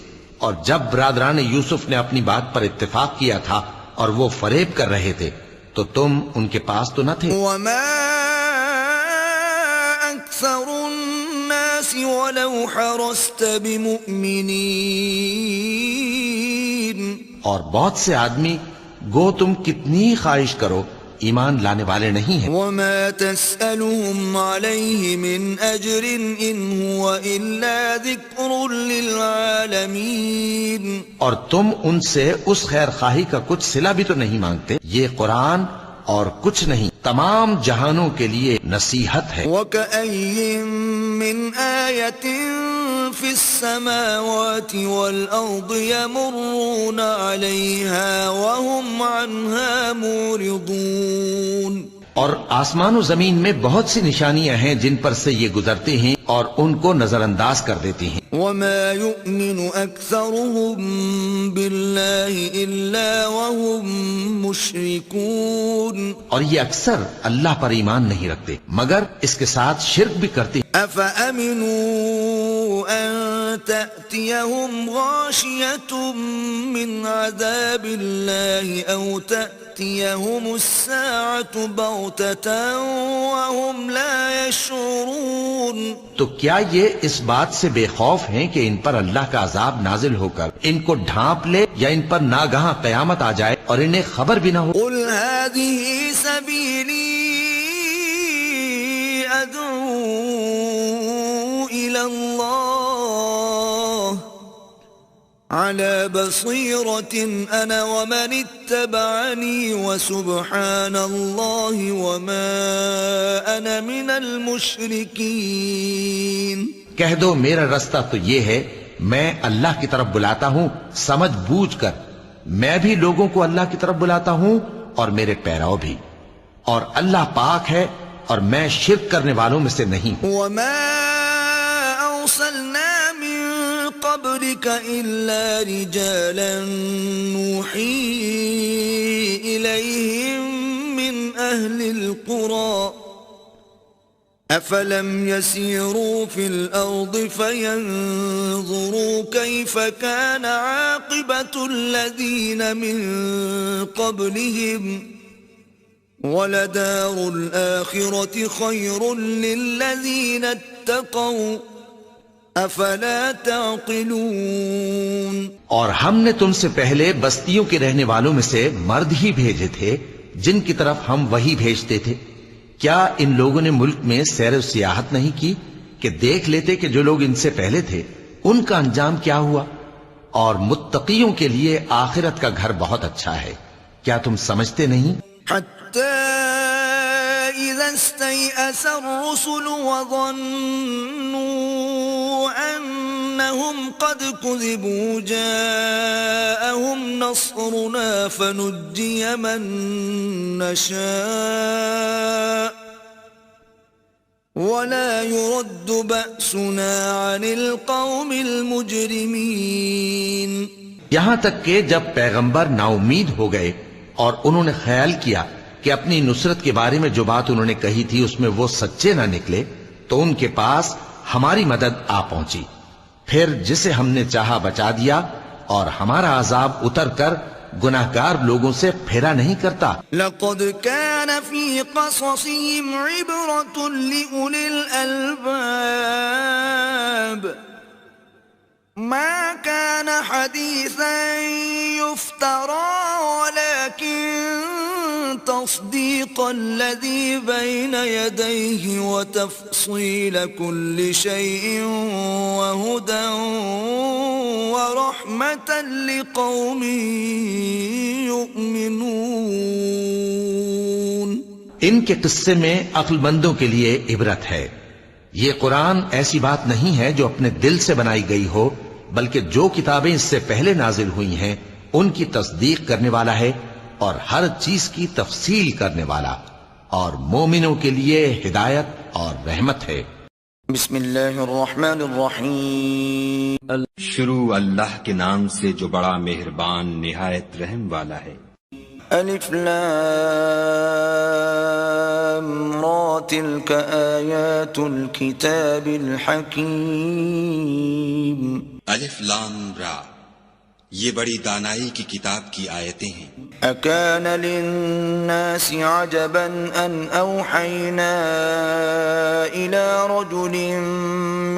اور جب برادران یوسف نے اپنی بات پر اتفاق کیا تھا اور وہ فریب کر رہے تھے تو تم ان کے پاس تو نہ تھے. وما أكثر الناس ولو حرصت بمؤمنين. اور بہت سے آدمی گو تم کتنی خواہش کرو ایمان لانے والے نہیں ہیں. وما تسألهم عليه من أجر إن هو إلا ذكر للعالمين. اور تم ان سے اس خیر خواہی کا کچھ صلہ بھی تو نہیں مانگتے. یہ قرآن اور کچھ نہیں، تمام جہانوں کے لیے نصیحت ہے. وكأي من آية في السماوات والأرض يمرون عليها وهم عنها معرضون. اور آسمان و زمین میں بہت سی نشانیاں ہیں جن پر سے یہ گزرتے ہیں اور ان کو نظر انداز کر دیتے ہیں. وما يؤمن أكثرهم بالله إلا وهم مشركون. اور یہ اکثر اللہ پر ایمان نہیں رکھتے مگر اس کے ساتھ شرک بھی کرتے ہیں. أفأمنوا أن تأتيهم غاشية من عذاب الله أو تأتيهم الساعة بغتة وهم لا يشعرون. تو کیا یہ اس بات سے بے خوف ہیں کہ ان پر اللہ کا عذاب نازل ہو کر ان کو ڈھانپ لے یا ان پر ناگہاں قیامت آ جائے اور انہیں خبر بھی نہ ہو؟ قل هذه سبيلي أدعو إلى الله على بصيرة أنا ومن اتبعني وسبحان الله وما أنا من المشركين. کہہ دو میرا رستہ تو یہ ہے، میں اللہ کی طرف بلاتا ہوں سمجھ بوجھ کر. میں بھی لوگوں کو اللہ کی طرف بلاتا ہوں اور میرے پیراؤ بھی، اور اللہ پاک ہے اور میں شرک کرنے والوں میں سے نہیں. وما أرسلنا من قبلك إلا رجالا نوحي إليهم من أهل القرى أفلم يسيروا في الأرض فينظروا كيف كان عاقبة الذين من قبلهم ولدار الآخرة خير للذين اتقوا افلا تعقلون. اور ہم نے تم سے پہلے بستیوں کے رہنے والوں میں سے مرد ہی بھیجے تھے جن کی طرف ہم وہی بھیجتے تھے. کیا ان لوگوں نے ملک میں سیر و سیاحت نہیں کی کہ دیکھ لیتے کہ جو لوگ ان سے پہلے تھے ان کا انجام کیا ہوا؟ اور متقیوں کے لیے آخرت کا گھر بہت اچھا ہے. کیا تم سمجھتے نہیں؟ حتى إذا استيأس الرسل وظنوا أنهم قد كذبوا جاءهم نصرنا فنجي من نشاء ولا يرد بأسنا عن القوم المجرمين. یہاں تک کہ جب پیغمبر نا امید ہو گئے اور انہوں نے خیال کیا کہ اپنی نصرت کے بارے میں جو بات انہوں نے کہی تھی اس میں وہ سچے نہ نکلے، تو ان کے پاس ہماری مدد آ پہنچی. پھر جسے ہم نے چاہا بچا دیا، اور ہمارا عذاب اتر کر گناہگار لوگوں سے پھیرا نہیں کرتا. لقد كان في قصصهم عبرة لأولي الألباب ما كان حديثا يفترى ولكن تصديق الذي بين يديه وتفصيل كل شيء وهدى ورحمة لقوم يؤمنون. ان کے قصے میں عقل مندوں کے لیے عبرت ہے. یہ قرآن ایسی بات نہیں ہے جو اپنے دل سے بنائی گئی ہو، بلکہ جو کتابیں اس سے پہلے نازل ہوئی ہیں ان کی تصدیق کرنے والا ہے اور ہر چیز کی تفصیل کرنے والا، اور مومنوں کے لیے ہدایت اور رحمت ہے. بسم اللہ الرحمن الرحیم. شروع اللہ کے نام سے جو بڑا مہربان نہایت رحم والا ہے. الف لام را تلک آیات الکتاب الحکیم. الف لام را، یہ بڑی دانائی کی کتاب کی آیتیں ہیں. اکان للناس عجبا ان اوحینا الى رجل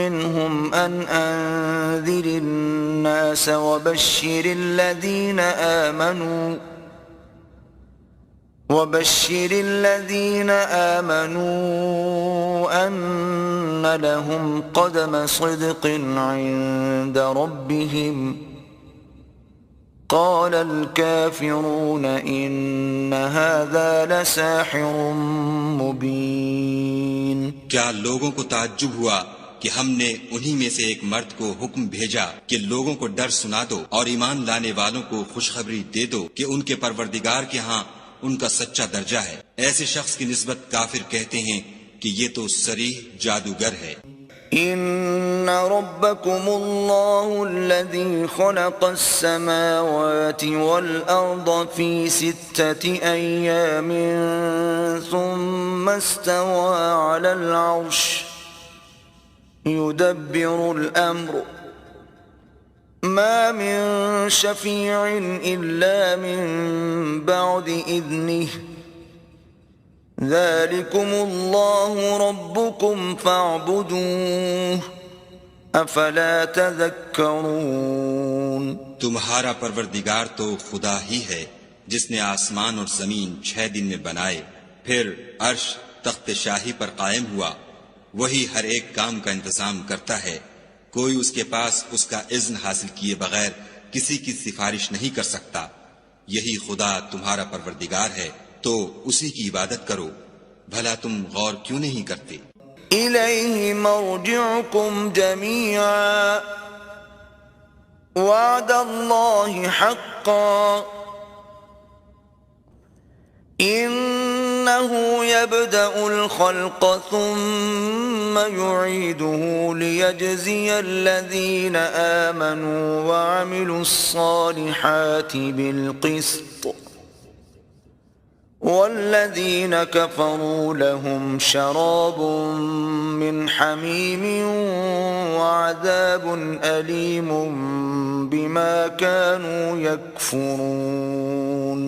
منهم ان انذر الناس وبشر الذين آمنوا أن لهم قدم صدق عند ربهم قال الكافرون إن هذا لساحر مبين. کیا لوگوں کو تعجب ہوا کہ ہم نے انہی میں سے ایک مرد کو حکم بھیجا کہ لوگوں کو ڈر سنا دو اور ایمان لانے والوں کو خوشخبری دے دو کہ ان کے پروردگار کے ہاں ان کا سچا درجہ ہے. ایسے شخص کی نسبت کافر کہتے ہیں کہ یہ تو صریح جادوگر ہے. ان ربکم اللہ الذی خلق السماوات والارض فی 6 ایام ثم استوى على العرش يدبر الامر ما من شفيع إلا من بعد إذنه ذلكم الله ربكم فاعبدوه أفلا تذكرون. تمہارا پروردگار تو خدا ہی ہے جس نے آسمان اور زمین 6 دن میں بنائے، پھر عرش تخت شاہی پر قائم ہوا. وہی ہر ایک کام کا انتظام کرتا ہے. کوئی اس کے پاس اس کا اذن حاصل کیے بغیر کسی کی سفارش نہیں کر سکتا. یہی خدا تمہارا پروردگار ہے، تو اسی کی عبادت کرو. بھلا تم غور کیوں نہیں کرتے؟ الیہ مرجعکم جمیعا وعد اللہ حقا انه يبدأ الخلق ثم يعيده ليجزي الذين آمنوا وعملوا الصالحات بالقسط والذين كفروا لهم شراب من حميم وعذاب أليم بما كانوا يكفرون.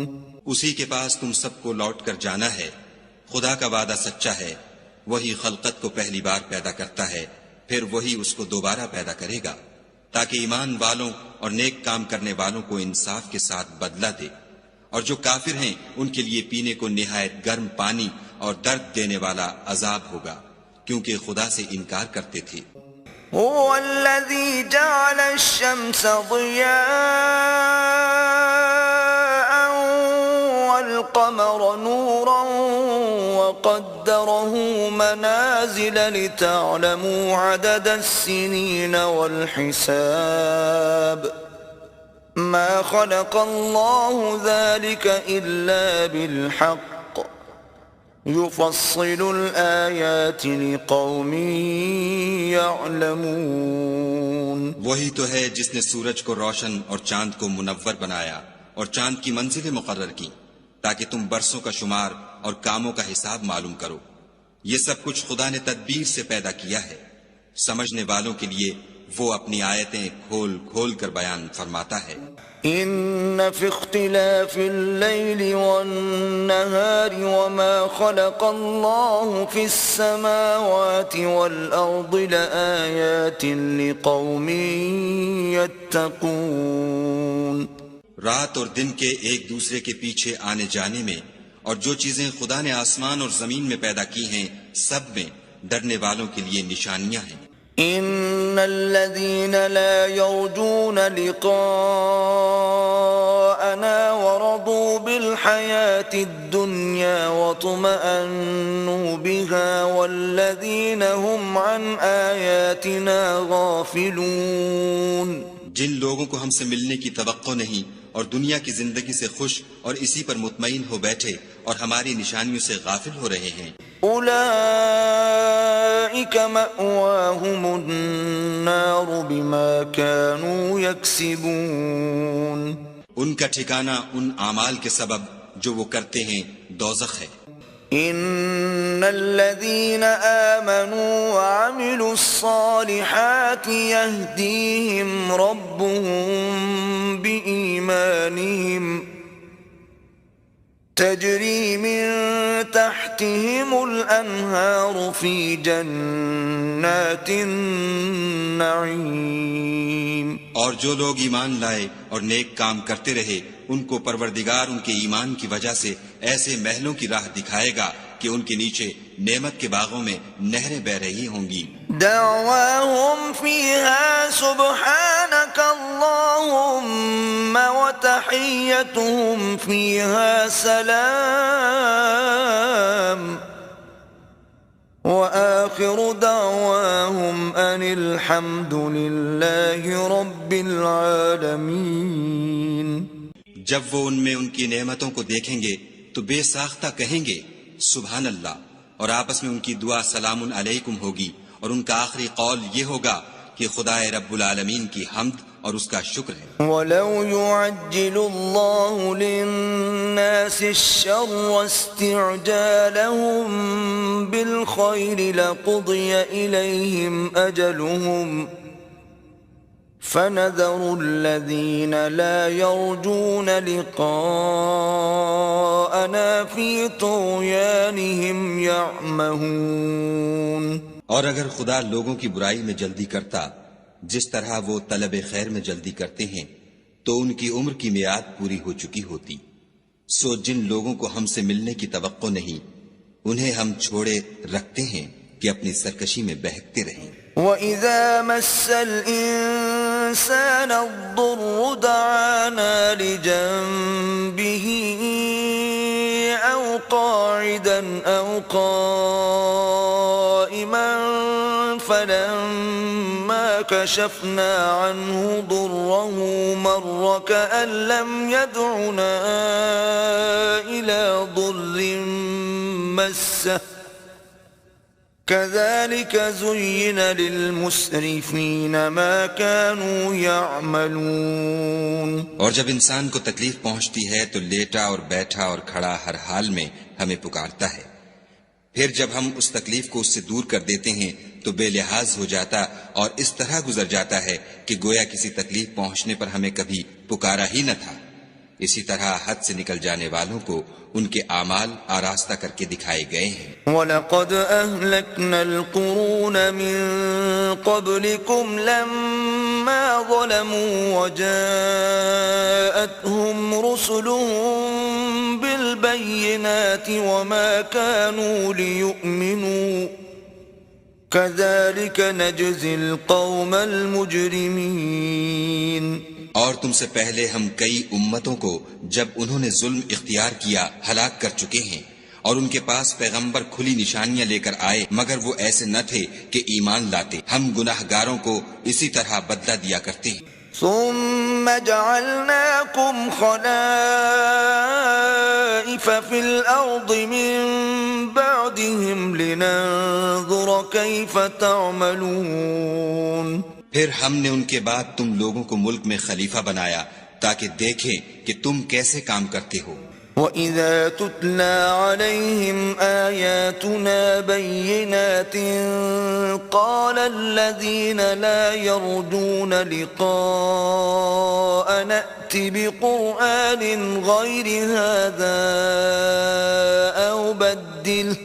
اسی کے پاس تم سب کو لوٹ کر جانا ہے. خدا کا وعدہ سچا ہے. وہی خلقت کو پہلی بار پیدا کرتا ہے، پھر وہی اس کو دوبارہ پیدا کرے گا تاکہ ایمان والوں اور نیک کام کرنے والوں کو انصاف کے ساتھ بدلہ دے. اور جو کافر ہیں ان کے لیے پینے کو نہایت گرم پانی اور درد دینے والا عذاب ہوگا، کیونکہ خدا سے انکار کرتے تھے. هو الذي جعل الشمس ضياء والقمر نورا وقدره منازل لتعلموا عدد السنين والحساب ما خلق الله ذلك إلا بالحق يفصل الآيات لقوم يعلمون. وہی تو ہے جس نے سورج کو روشن اور چاند کو منور بنایا اور چاند کی منزلیں مقرر کی تاکہ تم برسوں کا شمار اور کاموں کا حساب معلوم کرو. یہ سب کچھ خدا نے تدبیر سے پیدا کیا ہے. سمجھنے والوں کے لیے وہ اپنی آیتیں کھول کھول کر بیان فرماتا ہے. إن في اختلاف الليل والنهار وما خلق الله في السماوات والأرض لآيات لقوم يتقون. رات اور دن کے ایک دوسرے کے پیچھے آنے جانے میں اور جو چیزیں خدا نے آسمان اور زمین میں پیدا کی ہیں سب میں ڈرنے والوں کے لیے نشانیاں ہیں. إن الذين لا يرجون لقاءنا ورضوا بالحياة الدنيا واطمأنوا بها والذين هم عن آياتنا غافلون. جن لوگوں کو ہم سے ملنے کی توقع نہیں اور دنیا کی زندگی سے خوش اور اسی پر مطمئن ہو بیٹھے اور ہماری نشانیوں سے غافل ہو رہے ہیں، أولئك مأواهم النار بما كانوا يكسبون. ان کا ٹھکانہ ان اعمال کے سبب جو وہ کرتے ہیں دوزخ ہے. إن الذين آمنوا وعملوا الصالحات يهديهم ربهم بإيمانهم تجري من تحتهم الأنهار في جنات النعيم. اور جو لوگ ایمان لائے اور نیک کام کرتے رہے ان کو پروردگار ان کے ایمان کی وجہ سے ایسے محلوں کی راہ دکھائے گا کہ ان کے نیچے نعمت کے باغوں میں نہریں بہ رہی ہوں گی. دعواهم فيها سبحانك اللهم وتحيتهم فيها سلام وآخر دعواهم أن الحمد لله رب العالمين. جب وہ ان میں ان کی نعمتوں کو دیکھیں گے تو بے ساختہ کہیں گے سبحان اللہ، اور آپس میں ان کی دعا سلام علیکم ہوگی، اور ان کا آخری قول یہ ہوگا کہ خدا رب العالمین کی حمد اور اس کا شکر ہے. وَلَوْ يُعَجِّلُ اللَّهُ لِلنَّاسِ الشَّرَّ اسْتِعْجَالَهُم بِالْخَيْرِ لَقُضِيَ إِلَيْهِمْ أَجَلُهُمْ فَنَذَرُ الَّذِينَ لَا يَرْجُونَ لِقَاءَنَا فِي طُغْيَانِهِمْ يَعْمَهُونَ. اور اگر خدا لوگوں کی برائی میں جلدی کرتا جس طرح وہ طلب خیر میں جلدی کرتے ہیں تو ان کی عمر کی میعاد پوری ہو چکی ہوتی. سو جن لوگوں کو ہم سے ملنے کی توقع نہیں انہیں ہم چھوڑے رکھتے ہیں کہ اپنی سرکشی میں بہکتے رہیں. وَإِذَا مَسَّ الْإِنسَانَ الضُّرُّ دَعَانَا لِجَنبِهِ أَوْ قَاعِدًا أَوْ قَائِمًا فَلَمَّا كَشَفْنَا عَنْهُ ضُرَّهُ مَرَّ كَأَن لَّمْ يَدْعُنَا إِلَى ضُرٍّ مَّسَّهُ كَذَلِكَ زُيِّنَ لِلْمُسْرِفِينَ مَا كَانُوا يَعْمَلُونَ. اور جب انسان کو تکلیف پہنچتی ہے تو لیٹا اور بیٹھا اور کھڑا ہر حال میں ہمیں پکارتا ہے. پھر جب ہم اس تکلیف کو اس سے دور کر دیتے ہیں تو بے لحاظ ہو جاتا اور اس طرح گزر جاتا ہے کہ گویا کسی تکلیف پہنچنے پر ہمیں کبھی پکارا ہی نہ تھا. اسی طرح حد سے نکل جانے والوں کو ان کے اعمال آراستہ کر کے دکھائے گئے ہیں. وَلَقَدْ أَهْلَكْنَا الْقُرُونَ مِنْ قَبْلِكُمْ لَمَّا ظَلَمُوا وَجَاءَتْهُمْ رُسُلُهُم بِالْبَيِّنَاتِ وَمَا كَانُوا لِيُؤْمِنُوا كَذَلِكَ نَجْزِي الْقَوْمَ الْمُجْرِمِينَ. اور تم سے پہلے ہم کئی امتوں کو جب انہوں نے ظلم اختیار کیا ہلاک کر چکے ہیں، اور ان کے پاس پیغمبر کھلی نشانیاں لے کر آئے مگر وہ ایسے نہ تھے کہ ایمان لاتے. ہم گناہ گاروں کو اسی طرح بدلہ دیا کرتے ہیں. ثم جعلناكم خلائف في الأرض من بعدهم لننظر كيف تعملون. پھر ہم نے ان کے بعد تم لوگوں کو ملک میں خلیفہ بنایا تاکہ دیکھیں کہ تم کیسے کام کرتے ہو. وَإِذَا تُتْلَى عَلَيْهِمْ آيَاتُنَا بَيِّنَاتٍ قَالَ الَّذِينَ لَا يَرْجُونَ لِقَاءَنَا ائْتِ بِقُرْآنٍ غَيْرِ هَذَا أَوْ بَدِّلْهُ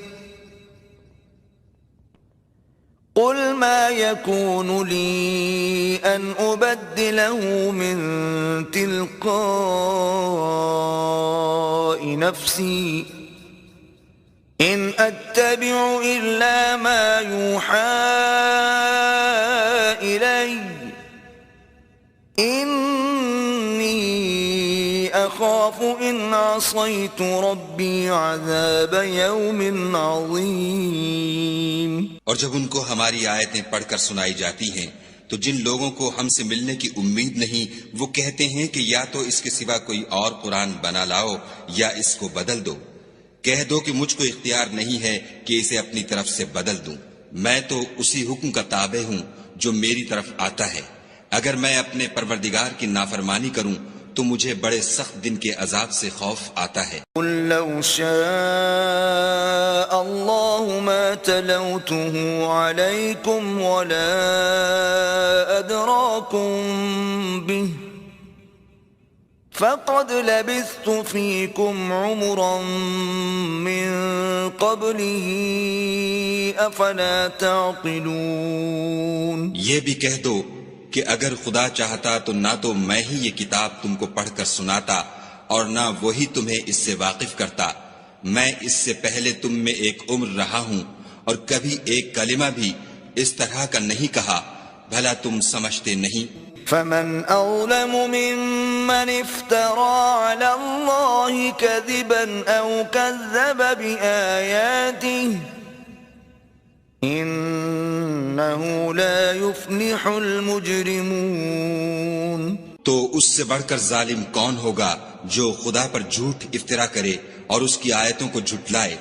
قُلْ مَا يَكُونُ لِي أَنْ أُبَدِّلَهُ مِنْ تِلْقَاءِ نَفْسِي إِنْ أَتَّبِعُ إِلَّا مَا يُوحَى إِلَيَّ إِنِّي أَخَافُ إِنْ عَصَيْتُ رَبِّي عَذَابَ يَوْمٍ عَظِيمٍ. اور جب ان کو ہماری آیتیں پڑھ کر سنائی جاتی ہیں تو جن لوگوں کو ہم سے ملنے کی امید نہیں وہ کہتے ہیں کہ یا تو اس کے سوا کوئی اور قرآن بنا لاؤ یا اس کو بدل دو. کہہ دو کہ مجھ کو اختیار نہیں ہے کہ اسے اپنی طرف سے بدل دوں. میں تو اسی حکم کا تابع ہوں جو میری طرف آتا ہے. اگر میں اپنے پروردگار کی نافرمانی کروں تو مجھے بڑے سخت دن کے عذاب سے خوف آتا ہے. قُلْ لَوْ شَاءَ اللَّهُ مَا تَلَوْتُهُ عَلَيْكُمْ وَلَا أَدْرَاكُمْ بِهِ فَقَدْ لَبِثْتُ فِيكُمْ عُمُرًا مِّن قَبْلِهِ أَفَلَا تَعْقِلُونَ. یہ بھی کہہ دو کہ اگر خدا چاہتا تو نہ تو میں ہی یہ کتاب تم کو پڑھ کر سناتا اور نہ وہی تمہیں اس سے واقف کرتا. میں اس سے پہلے تم میں ایک عمر رہا ہوں اور کبھی ایک کلمہ بھی اس طرح کا نہیں کہا. بھلا تم سمجھتے نہیں؟ فَمَنْ أَظْلَمُ مِمَّنِ افْتَرَى عَلَى اللَّهِ كَذِبًا أَوْ كَذَّبَ بِآيَاتِهِ إِنَّهُ لَا يُفْلِحُ الْمُجْرِمُونَ. تو اس سے بڑھ کر ظالم کون ہوگا جو خدا پر جھوٹ افطرا کرے اور اس کی آیتوں کو جھٹلائے.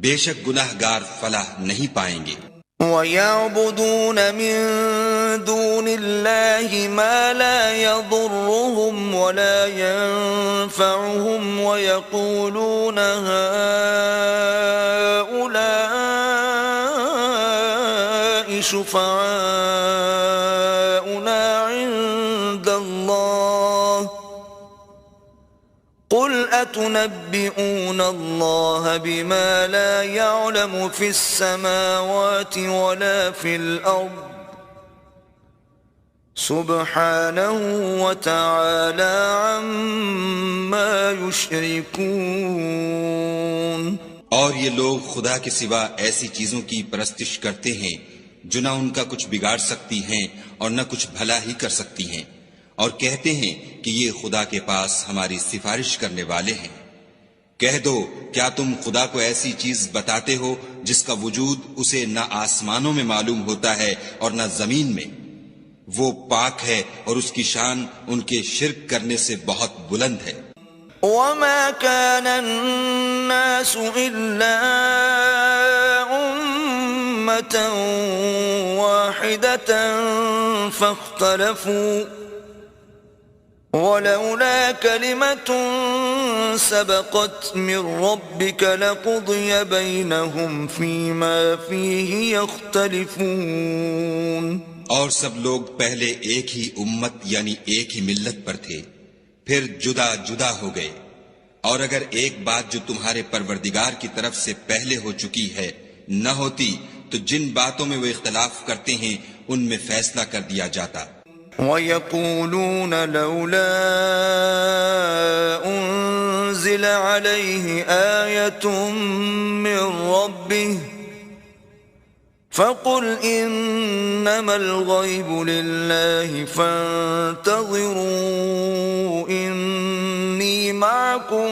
بے شک گناہ گار فلاح نہیں پائیں گے. وَيَعْبُدُونَ مِن دُونِ اللَّهِ مَا لَا يَضُرُّهُمْ وَلَا يَنفَعُهُمْ وَيَقُولُونَ هَؤُلَاءِ شُفَعَاؤُنَا عِندَ اللَّهِ قُلْ أَتُنَبِّئُونَ اللَّهَ بِمَا لَا يَعْلَمُ فِي السَّمَاوَاتِ وَلَا فِي الْأَرْضِ سُبْحَانَهُ وَتَعَالَى عَمَّا يُشْرِكُونَ. اور یہ لوگ خدا کے سوا ایسی چیزوں کی پرستش کرتے ہیں جو نہ ان کا کچھ بگاڑ سکتی ہیں اور نہ کچھ بھلا ہی کر سکتی ہیں، اور کہتے ہیں کہ یہ خدا کے پاس ہماری سفارش کرنے والے ہیں. کہہ دو کیا تم خدا کو ایسی چیز بتاتے ہو جس کا وجود اسے نہ آسمانوں میں معلوم ہوتا ہے اور نہ زمین میں؟ وہ پاک ہے اور اس کی شان ان کے شرک کرنے سے بہت بلند ہے. وَمَا كَانَ النَّاسُ إِلَّا أُمَّةً وَاحِدَةً فَاخْتَلَفُوا وَلَوْلَا كَلِمَةٌ سَبَقَتْ مِنْ رَبِّكَ لَقُضِيَ بَيْنَهُمْ فِيمَا فِيهِ يَخْتَلِفُونَ. اور سب لوگ پہلے ایک ہی امت یعنی ایک ہی ملت پر تھے، پھر جدا جدا ہو گئے. اور اگر ایک بات جو تمہارے پروردگار کی طرف سے پہلے ہو چکی ہے نہ ہوتی تو جن باتوں میں وہ اختلاف کرتے ہیں ان میں فیصلہ کر دیا جاتا. وَيَقُولُونَ لَوْلَا أُنزِلَ عَلَيْهِ آيَةٌ مِّن رَّبِّهِ فَقُلْ إِنَّمَا الْغَيْبُ لِلَّهِ فَانتَظِرُوا إِنِّي مَعَكُمْ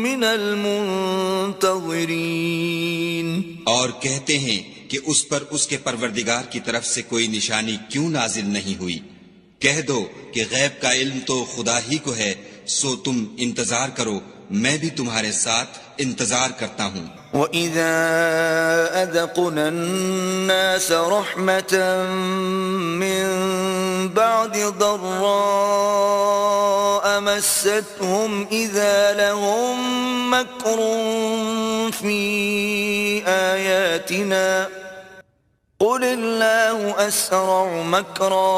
مِنَ الْمُنتَظِرِينَ. اور کہتے ہیں کہ اس پر اس کے پروردگار کی طرف سے کوئی نشانی کیوں نازل نہیں ہوئی؟ کہہ دو کہ غیب کا علم تو خدا ہی کو ہے، سو تم انتظار کرو، میں بھی تمہارے ساتھ انتظار کرتا ہوں۔ وَإِذَا أَذَقْنَا النَّاسَ رَحْمَةً مِّن بَعْدِ ضَرَّاءَ مَسَّتْهُمْ إِذَا لَهُم مَّكْرٌ فِي آيَاتِنَا قُلِ اللَّهُ أَسْرَعُ مَكْرًا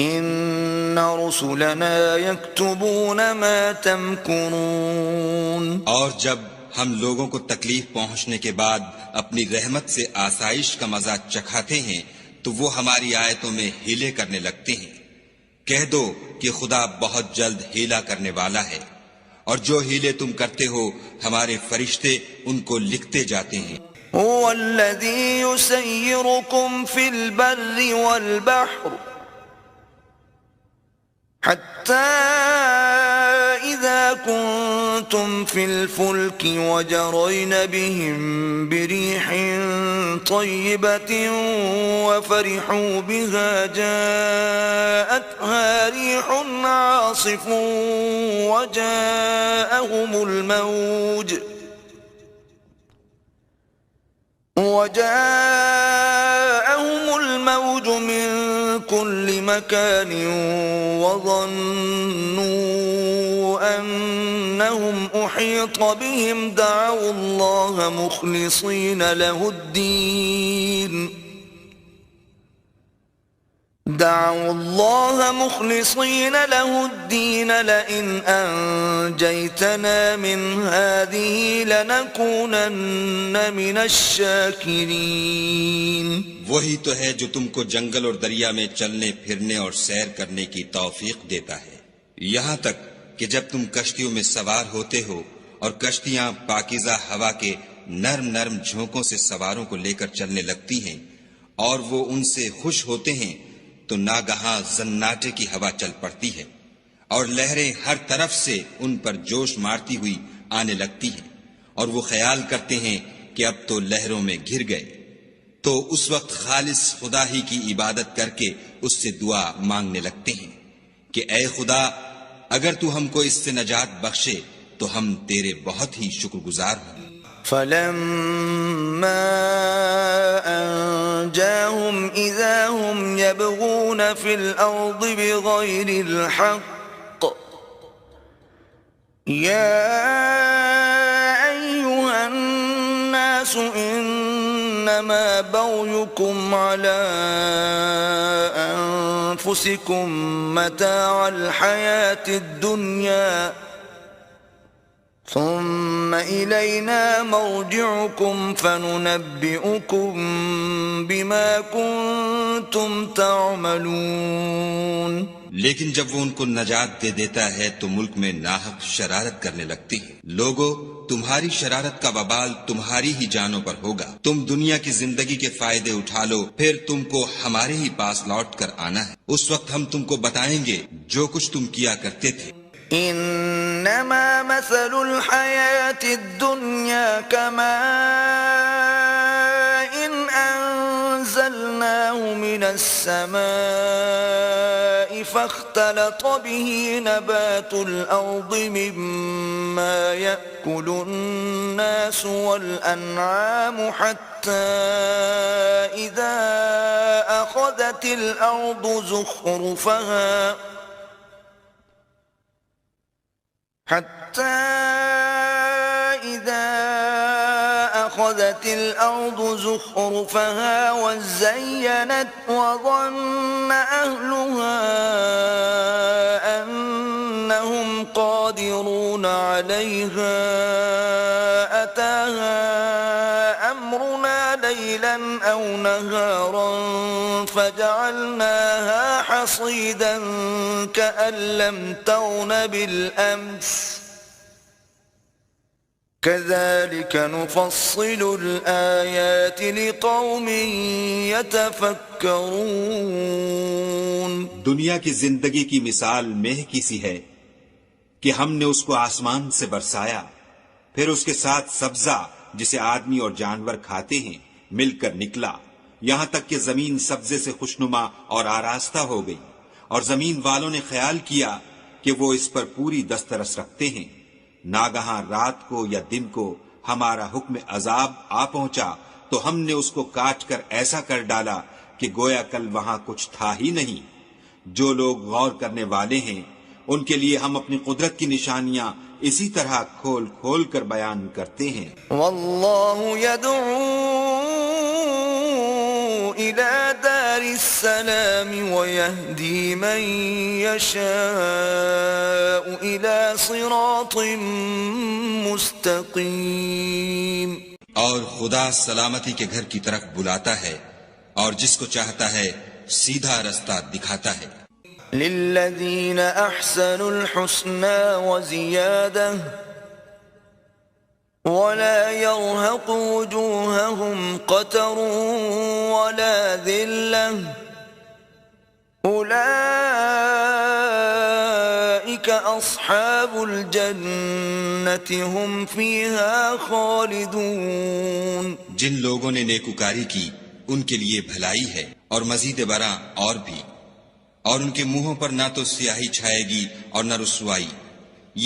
إِنَّ رُسُلَنَا يَكْتُبُونَ مَا تَمْكُرُونَ۔ اور جب ہم لوگوں کو تکلیف پہنچنے کے بعد اپنی رحمت سے آسائش کا مزہ چکھاتے ہیں تو وہ ہماری آیتوں میں ہیلے کرنے لگتے ہیں۔ کہہ دو کہ خدا بہت جلد ہیلا کرنے والا ہے، اور جو ہیلے تم کرتے ہو ہمارے فرشتے ان کو لکھتے جاتے ہیں۔ هو الذي يسيركم في البر والبحر حتى إذا كنتم في الفلك وجرين بهم بريح طيبة وفرحوا بها جاءتها ريح عاصف وجاءهم الموج من كل مكان وظنوا أنهم أحيط بهم دعوا الله مخلصين له الدين لئن أنجيتنا من هذه لنكونن من الشاكرين۔ وہی تو ہے جو تم کو جنگل اور دریا میں چلنے پھرنے اور سیر کرنے کی توفیق دیتا ہے، یہاں تک کہ جب تم کشتیوں میں سوار ہوتے ہو اور کشتیاں پاکیزہ ہوا کے نرم نرم جھونکوں سے سواروں کو لے کر چلنے لگتی ہیں اور وہ ان سے خوش ہوتے ہیں تو ناگہاں زناٹے کی ہوا چل پڑتی ہے اور لہریں ہر طرف سے ان پر جوش مارتی ہوئی آنے لگتی ہیں، اور وہ خیال کرتے ہیں کہ اب تو لہروں میں گر گئے، تو اس وقت خالص خدا ہی کی عبادت کر کے اس سے دعا مانگنے لگتے ہیں کہ اے خدا اگر تو ہم کو اس سے نجات بخشے تو ہم تیرے بہت ہی شکر گزار ہوں۔ فَلَمَّا أَنْجَاهُمْ إِذَا هُمْ يَبْغُونَ فِي الْأَرْضِ بِغَيْرِ الْحَقِّ يَا أَيُّهَا النَّاسُ إِنَّمَا بَغْيُكُمْ عَلَى أَنفُسِكُمْ مَتَاعَ الْحَيَاةِ الدُّنْيَا ثم إلينا مرجعكم فننبئكم بما كنتم تعملون۔ لیکن جب وہ ان کو نجات دے دیتا ہے تو ملک میں ناحق شرارت کرنے لگتی ہیں۔ لوگو تمہاری شرارت کا وبال تمہاری ہی جانوں پر ہوگا، تم دنیا کی زندگی کے فائدے اٹھا لو، پھر تم کو ہمارے ہی پاس لوٹ کر آنا ہے، اس وقت ہم تم کو بتائیں گے جو کچھ تم کیا کرتے تھے۔ انما مثل الحياة الدنيا كماء إن انزلناه من السماء فاختلط به نبات الارض مما يأكل الناس والانعام حتى اذا اخذت الارض زخرفها وزينت وظن أهلها أنهم قادرون عليها أتاها أمرنا ليلا أو نهارا فجعلناها حصيدا كأن لم تغن بالأمس كذلك نفصل الآيات لقوم يتفكرون۔ دنیا کی زندگی کی مثال مہ کی سی ہے کہ ہم نے اس کو آسمان سے برسایا، پھر اس کے ساتھ سبزہ جسے آدمی اور جانور کھاتے ہیں مل کر نکلا، یہاں تک کہ زمین سبزے سے خوشنما اور آراستہ ہو گئی، اور زمین والوں نے خیال کیا کہ وہ اس پر پوری دسترس رکھتے ہیں۔ ناگہاں رات کو یا دن کو ہمارا حکم عذاب آ پہنچا تو ہم نے اس کو کاٹ کر ایسا کر ڈالا کہ گویا کل وہاں کچھ تھا ہی نہیں۔ جو لوگ غور کرنے والے ہیں ان کے لیے ہم اپنی قدرت کی نشانیاں اسی طرح کھول کھول کر بیان کرتے ہیں۔ واللہ يدعو إلى دار السلام ويهدي من يشاء إلى صراط مستقيم۔ اور خدا سلامتی کے گھر کی طرف بلاتا ہے اور جس کو چاہتا ہے سیدھا رستہ دکھاتا ہے۔ للذین احسنوا الحسنى وزیادہ ولا يرهق وجوههم قتر ولا ذلة أولئك أصحاب الجنة هم فيها خالدون۔ جن لوگوں نے نیکوکاری کی ان کے لیے بھلائی ہے اور مزید برآں اور بھی، اور ان کے منہوں پر نہ تو سیاہی چھائے گی اور نہ رسوائی،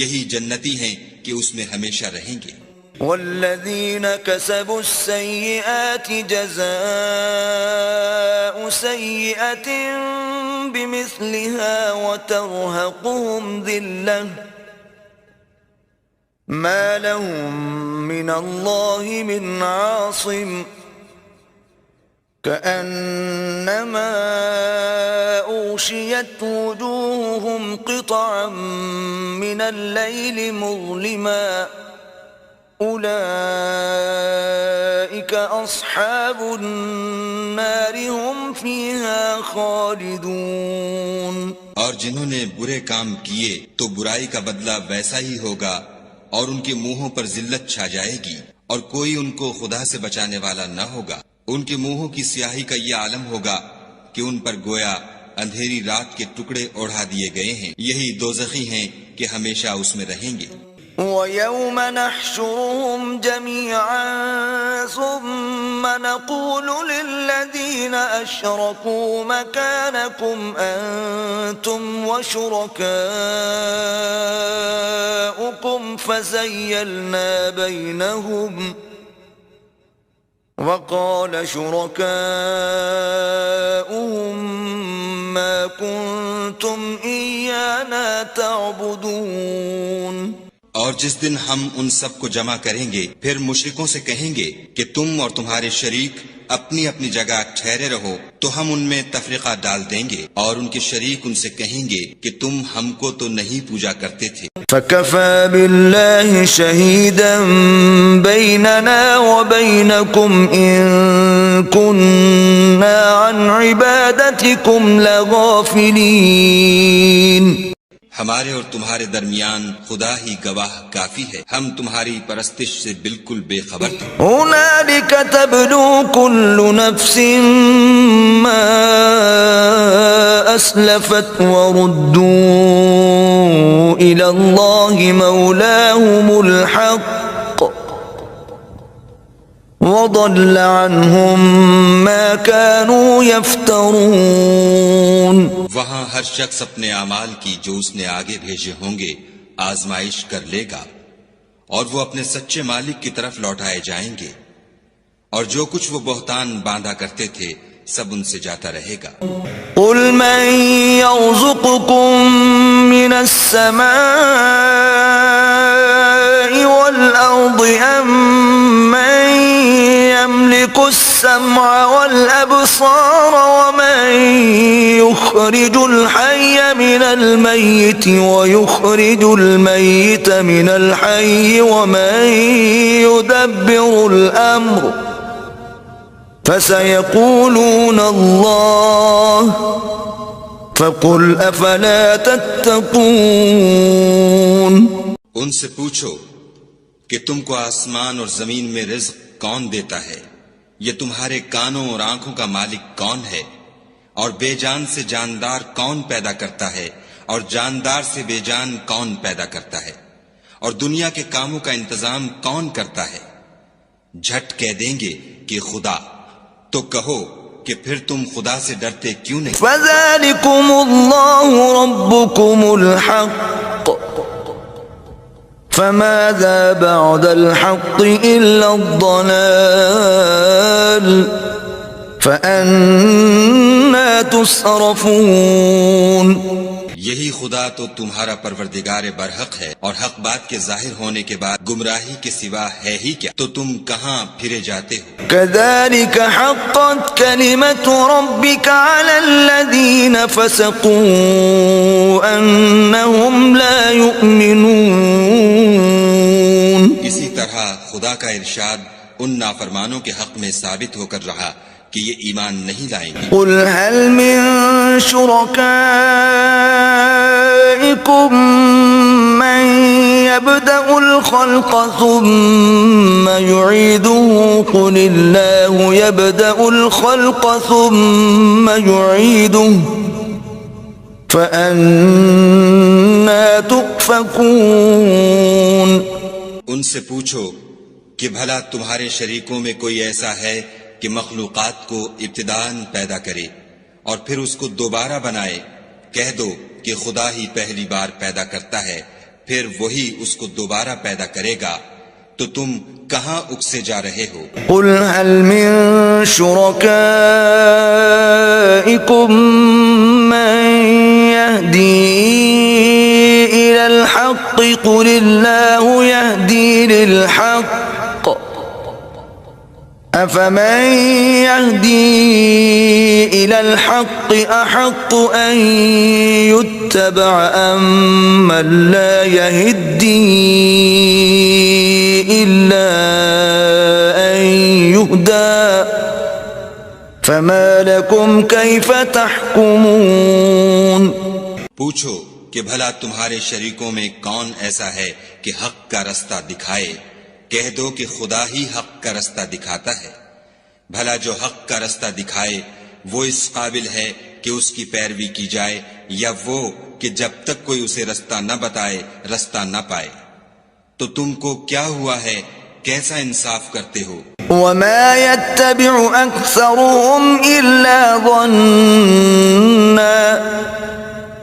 یہی جنتی ہیں کہ اس میں ہمیشہ رہیں گے۔ والذین کسبوا السیئات جزاء سیئة بمثلها وترهقهم ذلة ما لهم من الله من عاصم كأنما أغشيت وجوههم قطعا من الليل مظلما أولئك أصحاب النار هم فيها خالدون۔ اور جنہوں نے برے کام کیے تو برائی کا بدلہ ویسا ہی ہوگا، اور ان کے منہوں پر ذلت چھا جائے گی اور کوئی ان کو خدا سے بچانے والا نہ ہوگا۔ ان کے منہوں کی سیاہی کا یہ عالم ہوگا کہ ان پر گویا اندھیری رات کے ٹکڑے اوڑھا دیے گئے ہیں، یہی دوزخی ہیں کہ ہمیشہ اس میں رہیں گے۔ وَيَوْمَ نَحْشُرُهُمْ جَمِيعًا ثُمَّ نَقُولُ لِلَّذِينَ أَشْرَكُوا مَكَانَكُمْ أَنْتُمْ وَشُرَكَاؤُكُمْ فَزَيَّلْنَا بَيْنَهُمْ وَقَالَ شُرَكَاؤُهُمْ مَا كُنْتُمْ إِيَّانَا تَعْبُدُونَ۔ اور جس دن ہم ان سب کو جمع کریں گے پھر مشرکوں سے کہیں گے کہ تم اور تمہارے شریک اپنی اپنی جگہ ٹھہرے رہو، تو ہم ان میں تفریقہ ڈال دیں گے، اور ان کے شریک ان سے کہیں گے کہ تم ہم کو تو نہیں پوجا کرتے تھے۔ فَكَفَى بِاللَّهِ شَهِيدًا بَيْنَنَا وَبَيْنَكُمْ إِن كُنَّا عَنْ عِبَادَتِكُمْ لَغَافِلِينَ۔ ہمارے اور تمہارے درمیان خدا ہی گواہ کافی ہے، ہم تمہاری پرستش سے بالکل بے خبر تھے۔ هُنَالِكَ تَبْلُو كُلُّ نَفْسٍ مَّا أَسْلَفَتْ وَرُدُّوا إِلَى اللَّهِ مَوْلَاهُمُ الْحَقِّ وَضَلَّ عَنْهُمْ مَا كَانُوا يَفْتَرُونَ۔ وہاں ہر شخص اپنے اعمال کی جو اس نے آگے بھیجے ہوں گے آزمائش کر لے گا، اور وہ اپنے سچے مالک کی طرف لوٹائے جائیں گے، اور جو کچھ وہ بہتان باندھا کرتے تھے سب ان سے جاتا رہے گا۔ قُلْ مَنْ يَرْزُقُكُم مِّنَ السَّمَاءِ وَالْأَرْضِ أَمَّن يَمْلِكُ السَّمْعَ وَالْأَبْصَارَ وَمَن يُخْرِجُ الْحَيَّ مِنَ الْمَيِّتِ وَيُخْرِجُ الْمَيِّتَ مِنَ الْحَيِّ وَمَن يُدَبِّرُ الْأَمْرَ فَسَيَقُولُونَ اللَّهُ فَقُلْ أَفَلَا تَتَّقُونَ۔ ان سے پوچھو کہ تم کو آسمان اور زمین میں رزق کون دیتا ہے؟ یہ تمہارے کانوں اور آنکھوں کا مالک کون ہے؟ اور بے جان سے جاندار کون پیدا کرتا ہے؟ اور جاندار سے بے جان کون پیدا کرتا ہے؟ اور دنیا کے کاموں کا انتظام کون کرتا ہے؟ جھٹ کہہ دیں گے کہ خدا۔ تو کہو کہ پھر تم خدا سے ڈرتے کیوں نہیں؟ فذلكم الله ربكم الحق فماذا بعد الحق إلا الضلال فأنا تصرفون. یہی خدا تو تمہارا پروردگار برحق ہے، اور حق بات کے ظاہر ہونے کے بعد گمراہی کے سوا ہے ہی کیا؟ تو تم کہاں پھرے جاتے ہو؟ كذلك حقت كلمة ربك على الذين فسقوا أنهم لا يؤمنون. اسی طرح خدا کا ارشاد ان نافرمانوں کے حق میں ثابت ہو کر رہا کہ یہ ایمان نہیں لائیں گے. قل هل من شركائكم من يبدأ الخلق ثم يعيده قل الله يبدأ الخلق ثم يعيده فأنا تؤفكون. ان سے پوچھو کہ بھلا تمہارے شریکوں میں کوئی ایسا ہے کہ مخلوقات کو ابتداءً پیدا کرے اور پھر اس کو دوبارہ بنائے؟ کہہ دو کہ خدا ہی پہلی بار پیدا کرتا ہے، پھر وہی اس کو دوبارہ پیدا کرے گا. تو تم کہاں اکسے جا رہے ہو؟ قل هل من شركائكم من يهدي إلى الحق قل الله يهدي للحق أفمن يهدي إلى الحق أحق أن يتبع أم من لا يهدي إلا أن يهدى فما لكم كيف تحكمون. پوچھو کہ بھلا تمہارے شریکوں میں کون ایسا ہے کہ حق کا رستہ دکھائے؟ کہہ دو کہ خدا ہی حق کا رستہ دکھاتا ہے. بھلا جو حق کا رستہ دکھائے وہ اس قابل ہے کہ اس کی پیروی کی جائے، یا وہ کہ جب تک کوئی اسے رستہ نہ بتائے رستہ نہ پائے؟ تو تم کو کیا ہوا ہے؟ کیسا انصاف کرتے ہو؟ وما يتبع أكثرهم إلا ظنا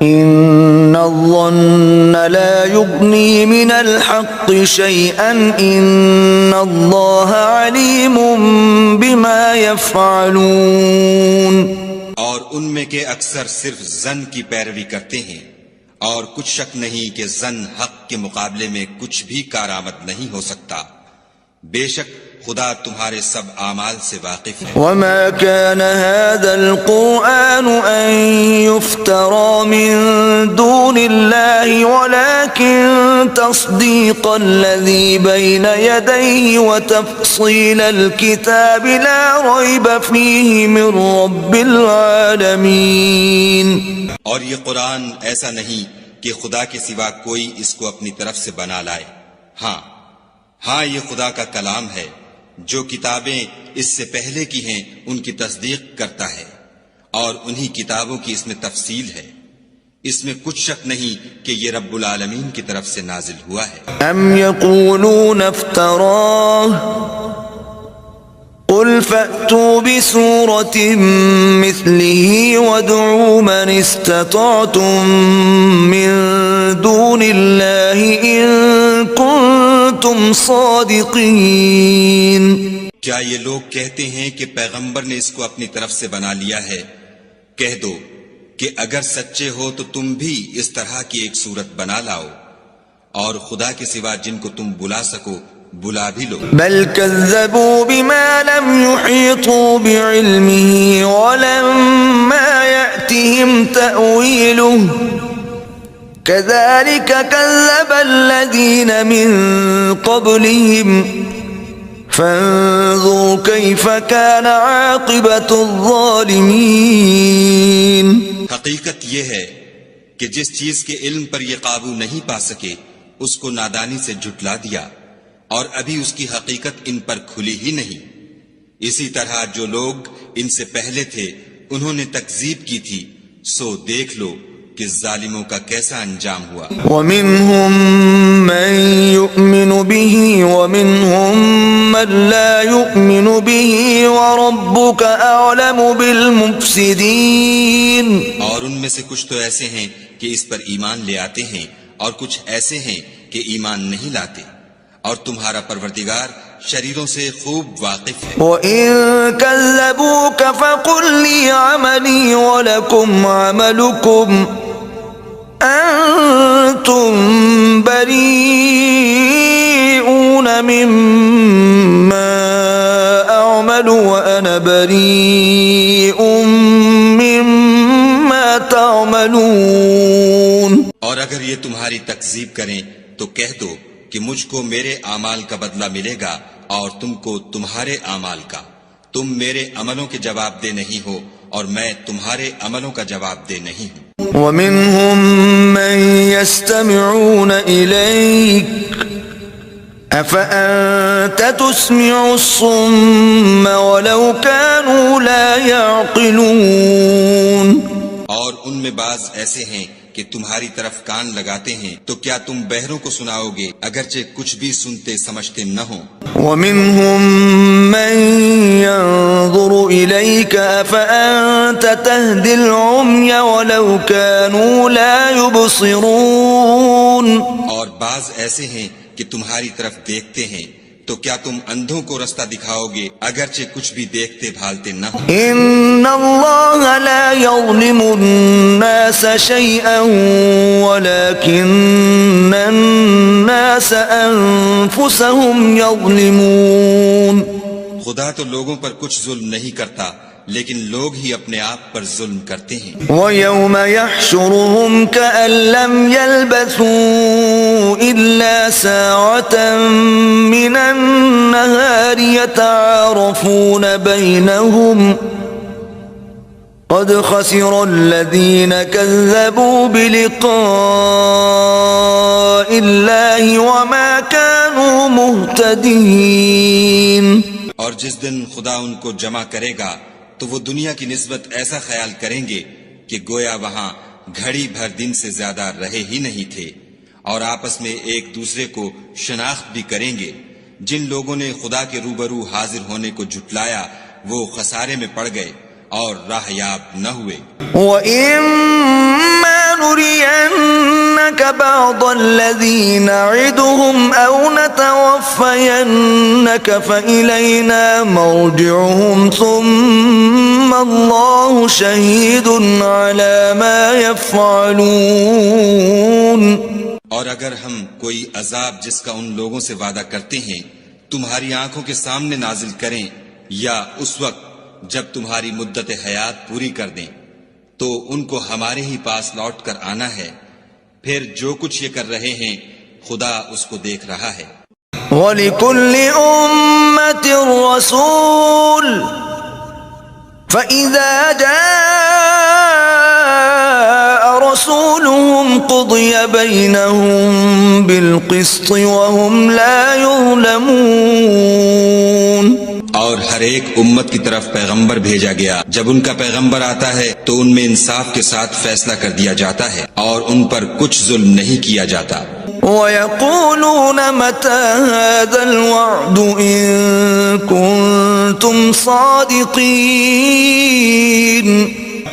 إن الظن لا يغني من الحق شيئا إن الله عليم بما يفعلون. اور ان میں کے اکثر صرف ظن کی پیروی کرتے ہیں، اور کچھ شک نہیں کہ ظن حق کے مقابلے میں کچھ بھی کارآمد نہیں ہو سکتا. بے شک خدا تمہارے سب اعمال سے واقف ہے. وما كان هذا القرآن أن يفترى من دون الله ولكن تصديق الذي بين يديه وتفصيل الكتاب لا ريب فيه من رب العالمين. اور یہ قرآن ایسا نہیں کہ خدا کے سوا کوئی اس کو اپنی طرف سے بنا لائے. ہاں یہ خدا کا کلام ہے، جو کتابیں اس سے پہلے کی ہیں ان کی تصدیق کرتا ہے، اور انہی کتابوں کی اس میں تفصیل ہے. اس میں کچھ شک نہیں کہ یہ رب العالمین کی طرف سے نازل ہوا ہے. ام يقولون افتراه قل فأتوا بسورة مثله وادعوا من استطعتم من دون الله إن كنتم صادقين. کیا یہ لوگ کہتے ہیں کہ پیغمبر نے اس کو اپنی طرف سے بنا لیا ہے؟ کہہ دو کہ اگر سچے ہو تو تم بھی اس طرح کی ایک صورت بنا لاؤ، اور خدا کے سوا جن کو تم بلا سکو بلا بھی لو. بل كذبوا بما لم يحيطوا بعلمه ولما يأتهم تأويله كذلك كذب الذين من قبلهم فانظروا كيف كان عاقبة الظالمين. حقیقت یہ ہے کہ جس چیز کے علم پر یہ قابو نہیں پا سکے اس کو نادانی سے جھٹلا دیا، اور ابھی اس کی حقیقت ان پر کھلی ہی نہیں. اسی طرح جو لوگ ان سے پہلے تھے انہوں نے تکذیب کی تھی، سو دیکھ لو کہ ظالموں کا کیسا انجام ہوا۔ ومنهم من يؤمن به ومنهم من لا يؤمن به وربك أعلم بالمفسدين۔ اور ان میں سے کچھ تو ایسے ہیں کہ اس پر ایمان لے آتے ہیں اور کچھ ایسے ہیں کہ ایمان نہیں لاتے، اور تمہارا پروردگار شریروں سے خوب واقف ہے۔ وَإِن كَذَّبُوكَ فَقُل لِّي عَمَلِي وَلَكُمْ عَمَلُكُمْ أَنتُم بَرِيئُونَ مِمَّا أَعْمَلُ وَأَنَا بَرِيءٌ مِّمَّا تَعْمَلُونَ۔ اور اگر یہ تمہاری تکذیب کریں تو کہہ دو کہ مجھ کو میرے اعمال کا بدلہ ملے گا اور تم کو تمہارے اعمال کا، تم میرے عملوں کے جواب دہ نہیں ہو اور میں تمہارے عملوں کا جواب دہ نہیں ہوں۔ وَمِنْهُمْ مَنْ يَسْتَمِعُونَ إِلَيْكَ أَفَأَنْتَ تُسْمِعُ الصُّمَّ وَلَوْ كَانُوا لَا يَعْقِلُونَ۔ اور ان میں بعض ایسے ہیں کہ تمہاری طرف کان لگاتے ہیں، تو کیا تم بہروں کو سناؤ گے اگرچہ کچھ بھی سنتے سمجھتے نہ ہوں۔ وَمِنْهُمْ مَنْ يَنظُرُ إِلَيْكَ أَفَأَنْتَ تَهْدِي الْعُمْيَ وَلَوْ كَانُوا لَا يُبْصِرُونَ۔ اور بعض ایسے ہیں کہ تمہاری طرف دیکھتے ہیں، تو کیا تم اندھوں کو رستہ دکھاؤ گے اگرچہ کچھ بھی دیکھتے بھالتے نہ ہوں۔ إِنَّ اللَّهَ لَا يَظْلِمُ النَّاسَ شَيْئًا وَلَكِنَّ النَّاسَ أَنفُسَهُمْ يَظْلِمُونَ۔ خدا تو لوگوں پر کچھ ظلم نہیں کرتا، لیکن لوگ ہی اپنے آپ پر ظلم کرتے ہیں۔ وَيَوْمَ يَحْشُرُهُمْ كَأَن لَّمْ يَلْبَثُوا إِلَّا سَاعَةً مِّنَ النَّهَارِ يَتَعَارَفُونَ بَيْنَهُمْ قَدْ خَسِرَ الَّذِينَ كَذَّبُوا بِلِقَاءِ اللَّهِ وَمَا كَانُوا مُهْتَدِينَ۔ اور جس دن خدا ان کو جمع کرے گا تو وہ دنیا کی نسبت ایسا خیال کریں گے کہ گویا وہاں گھڑی بھر دن سے زیادہ رہے ہی نہیں تھے، اور آپس میں ایک دوسرے کو شناخت بھی کریں گے۔ جن لوگوں نے خدا کے روبرو حاضر ہونے کو جھٹلایا وہ خسارے میں پڑ گئے اور راہ یاب نہ ہوئے۔ وَإِمَّا نُرِيَنَّكَ بَعْضَ الَّذِي نَعِدُهُمْ أَوْ نَتَوَفَّيَنَّكَ فَإِلَيْنَا مَرْجِعُهُمْ ثُمَّ اللَّهُ شَهِيدٌ عَلَى مَا يَفْعَلُونَ۔ اور اگر ہم کوئی عذاب جس کا ان لوگوں سے وعدہ کرتے ہیں تمہاری آنکھوں کے سامنے نازل کریں، یا اس وقت جب تمہاری مدت حیات پوری کر دیں، تو ان کو ہمارے ہی پاس لوٹ کر آنا ہے، پھر جو کچھ یہ کر رہے ہیں خدا اس کو دیکھ رہا ہے۔ وَلِكُلِّ أُمَّةٍ رَسُولٌ فَإِذَا جَاءَ رَسُولُهُمْ قُضِيَ بَيْنَهُم بِالْقِسْطِ وَهُمْ لَا يُظْلَمُونَ۔ اور ہر ایک امت کی طرف پیغمبر بھیجا گیا، جب ان کا پیغمبر آتا ہے تو ان میں انصاف کے ساتھ فیصلہ کر دیا جاتا ہے اور ان پر کچھ ظلم نہیں کیا جاتا۔ وَيَقُولُونَ مَتَى هَذَا الْوَعْدُ إِن كُنتُمْ صَادِقِينَ۔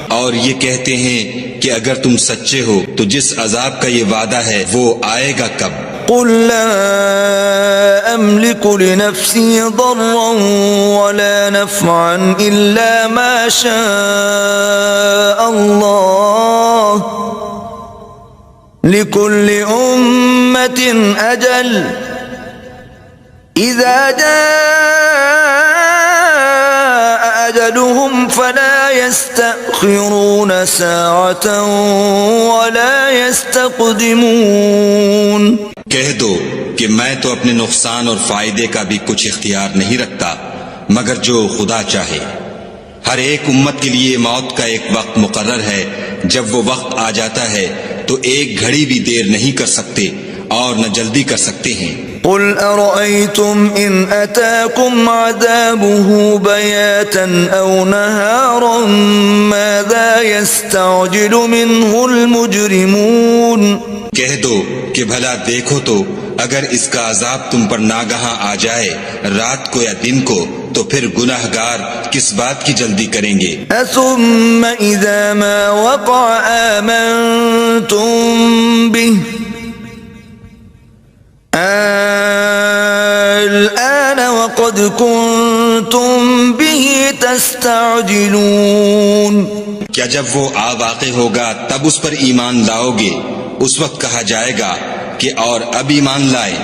اور یہ کہتے ہیں کہ اگر تم سچے ہو تو جس عذاب کا یہ وعدہ ہے وہ آئے گا کب؟ قُل لَّا أَمْلِكُ لِنَفْسِي ضَرًّا وَلَا نَفْعًا إِلَّا مَا شَاءَ اللَّهُ لِكُلِّ أُمَّةٍ أَجَلٌ إِذَا جَاءَ أَجَلُهُمْ فَلَا يَسْتَأْخِرُونَ سَاعَةً وَلَا يَسْتَقْدِمُونَ۔ کہہ دو کہ میں تو اپنے نقصان اور فائدے کا بھی کچھ اختیار نہیں رکھتا مگر جو خدا چاہے۔ ہر ایک امت کے لیے موت کا ایک وقت مقرر ہے، جب وہ وقت آ جاتا ہے تو ایک گھڑی بھی دیر نہیں کر سکتے اور نہ جلدی کر سکتے ہیں۔ قل أرأيتم إن أتاكم عذابه بياتا أو نهارا ماذا يستعجل منه المجرمون؟ کہہ دو کہ بھلا دیکھو تو اگر اس کا عذاب تم پر ناگہاں آ جائے رات کو یا دن کو تو پھر گناہگار کس بات کی جلدی کریں گے؟ ثم إذا ما وقع آمنتم به الآن وقد كنتم به تستعجلون۔ کیا جب وہ آ واقع ہوگا تب اس پر ایمان لاؤ گے؟ اس وقت کہا جائے گا کہ اور اب ایمان لائے،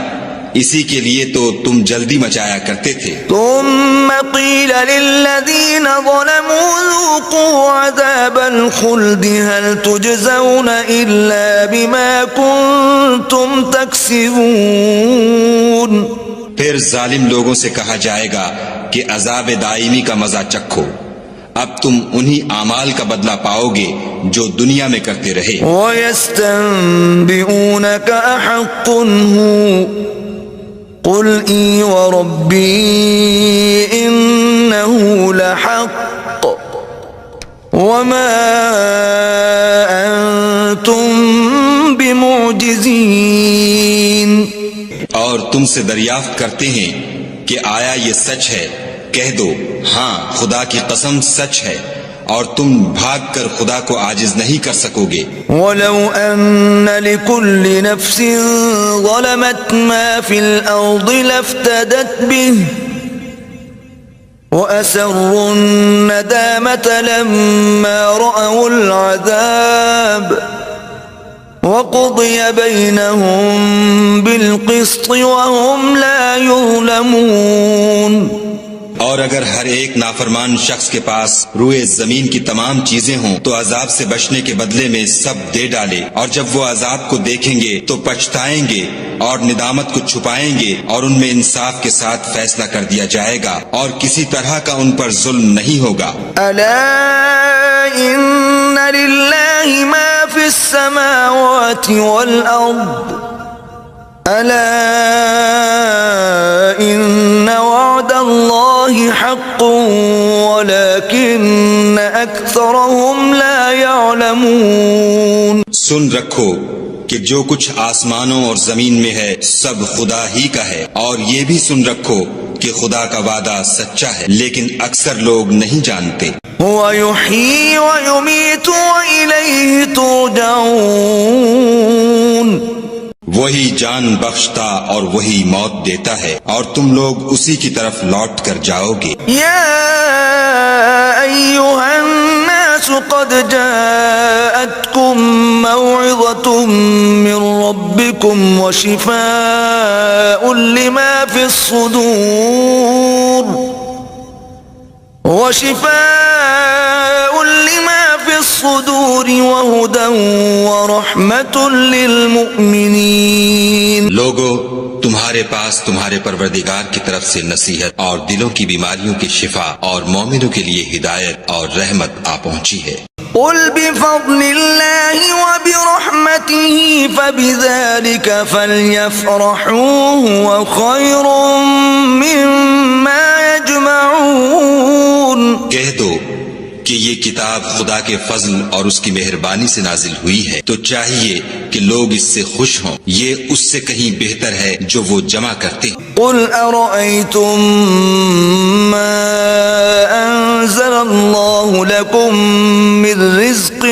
اسی کے لیے تو تم جلدی مچایا کرتے تھے۔ ثم قيل للذين ظلموا ذوقوا عذاب الخلد هل تجزون إلا بما كنتم تكسبون۔ پھر ظالم لوگوں سے کہا جائے گا کہ عذاب دائمی کا مزہ چکھو، اب تم انہی اعمال کا بدلہ پاؤ گے جو دنیا میں کرتے رہے۔ وَيَسْتَنبِئُونَكَ أَحَقٌّ هُوَ قُلْ إِي وَرَبِّي إِنَّهُ لَحَقٌّ وَمَا أَنْتُمْ بِمُعْجِزِينَ۔ اور تم سے دریافت کرتے ہیں کہ آیا یہ سچ ہے؟ کہہ دو ہاں خدا کی قسم سچ ہے، اور تم بھاگ کر خدا کو عاجز نہیں کر سکو گے۔ وَلَوْ أَنَّ لِكُلِّ نَفْسٍ ظَلَمَتْ مَا فِي الْأَرْضِ لَافْتَدَتْ بِهِ وَأَسَرُّوا النَّدَامَةَ لَمَّا رَأَوُا الْعَذَابَ وَقُضِيَ بَيْنَهُم بِالْقِسْطِ وَهُمْ لَا يُظْلَمُونَ۔ اور اگر ہر ایک نافرمان شخص کے پاس روئے زمین کی تمام چیزیں ہوں تو عذاب سے بچنے کے بدلے میں سب دے ڈالے، اور جب وہ عذاب کو دیکھیں گے تو پچھتائیں گے اور ندامت کو چھپائیں گے، اور ان میں انصاف کے ساتھ فیصلہ کر دیا جائے گا اور کسی طرح کا ان پر ظلم نہیں ہوگا۔ ألا إن لله ما في السماوات والأرض ألا إن وعد الله حق ولكن أكثرهم لا يعلمون۔ سن رکھو کہ جو کچھ آسمانوں اور زمین میں ہے سب خدا ہی کا ہے، اور یہ بھی سن رکھو کہ خدا کا وعدہ سچا ہے لیکن اکثر لوگ نہیں جانتے۔ هو يحيي ويميت وإليه ترجعون۔ وہی جان بخشتا اور وہی موت دیتا ہے، اور تم لوگ اسی کی طرف لوٹ کر جاؤ گے۔ يا أيها الناس قد جاءتكم موعظة من ربكم وشفاء لما في الصدور وهدى ورحمة للمؤمنين۔ لوگو تمہارے پاس تمہارے پروردگار کی طرف سے نصیحت اور دلوں کی بیماریوں کی شفا اور مومنوں کے لیے ہدایت اور رحمت آ پہنچی ہے۔ قل بفضل الله وبرحمته فبذلك فليفرحوا هو خير مما يجمعون۔ کہہ دو کہ یہ کتاب خدا کے فضل اور اس کی مہربانی سے نازل ہوئی ہے تو چاہیے کہ لوگ اس سے خوش ہوں، یہ اس سے کہیں بہتر ہے جو وہ جمع کرتے ہیں۔ قل أرأيتم ما أنزل الله لكم من رزق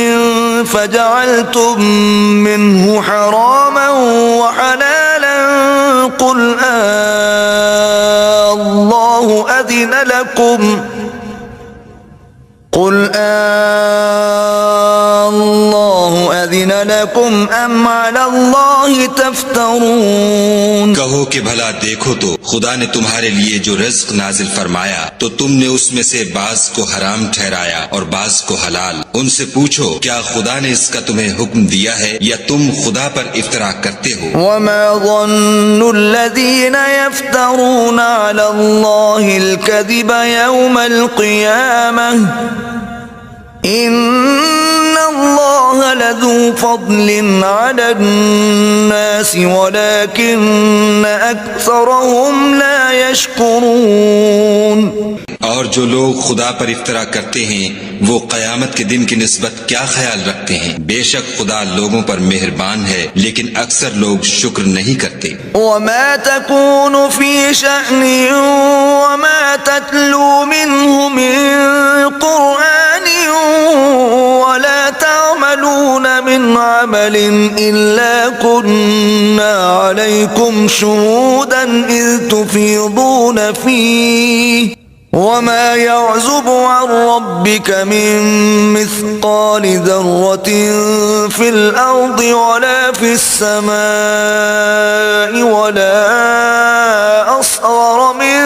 فجعلتم منه حراما وحلالا قل الله أذن لكم أم على الله تفترون۔ کہو کہ بھلا دیکھو تو خدا نے تمہارے لیے جو رزق نازل فرمایا تو تم نے اس میں سے بعض کو حرام ٹھہرایا اور بعض کو حلال، ان سے پوچھو کیا خدا نے اس کا تمہیں حکم دیا ہے یا تم خدا پر افترا کرتے ہو؟ وما ظن الذين يفترون على الله الكذب يوم القيامة إن الله لذو فضل على الناس ولكن أكثرهم لا يشكرون. اور جو لوگ خدا پر افطرا کرتے ہیں وہ قیامت کے دن کی نسبت کیا خیال رکھتے ہیں؟ بے شک خدا لوگوں پر مہربان ہے لیکن اکثر لوگ شکر نہیں کرتے. وما تكون في شأن وما تتلو منه من قرآن ولا تعملون من عمل إلا كنا عليكم شهودا إذ تفيضون فيه وما يعزب عن ربك من مثقال ذرة في الأرض ولا في السماء ولا أصغر من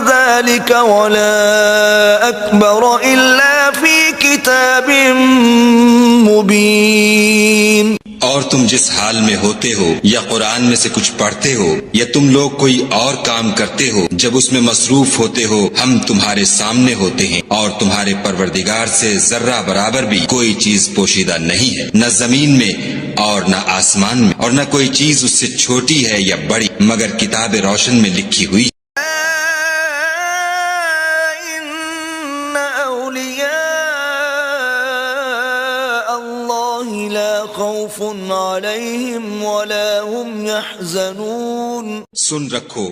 ذلك ولا أكبر إلا في كتاب مبين. اور تم جس حال میں ہوتے ہو یا قرآن میں سے کچھ پڑھتے ہو یا تم لوگ کوئی اور کام کرتے ہو جب اس میں مصروف ہوتے ہو ہم تمہارے سامنے ہوتے ہیں اور تمہارے پروردگار سے ذرہ برابر بھی کوئی چیز پوشیدہ نہیں ہے نہ زمین میں اور نہ آسمان میں اور نہ کوئی چیز اس سے چھوٹی ہے یا بڑی مگر کتاب روشن میں لکھی ہوئی. خوف عليهم ولا هم يحزنون. سن رکھو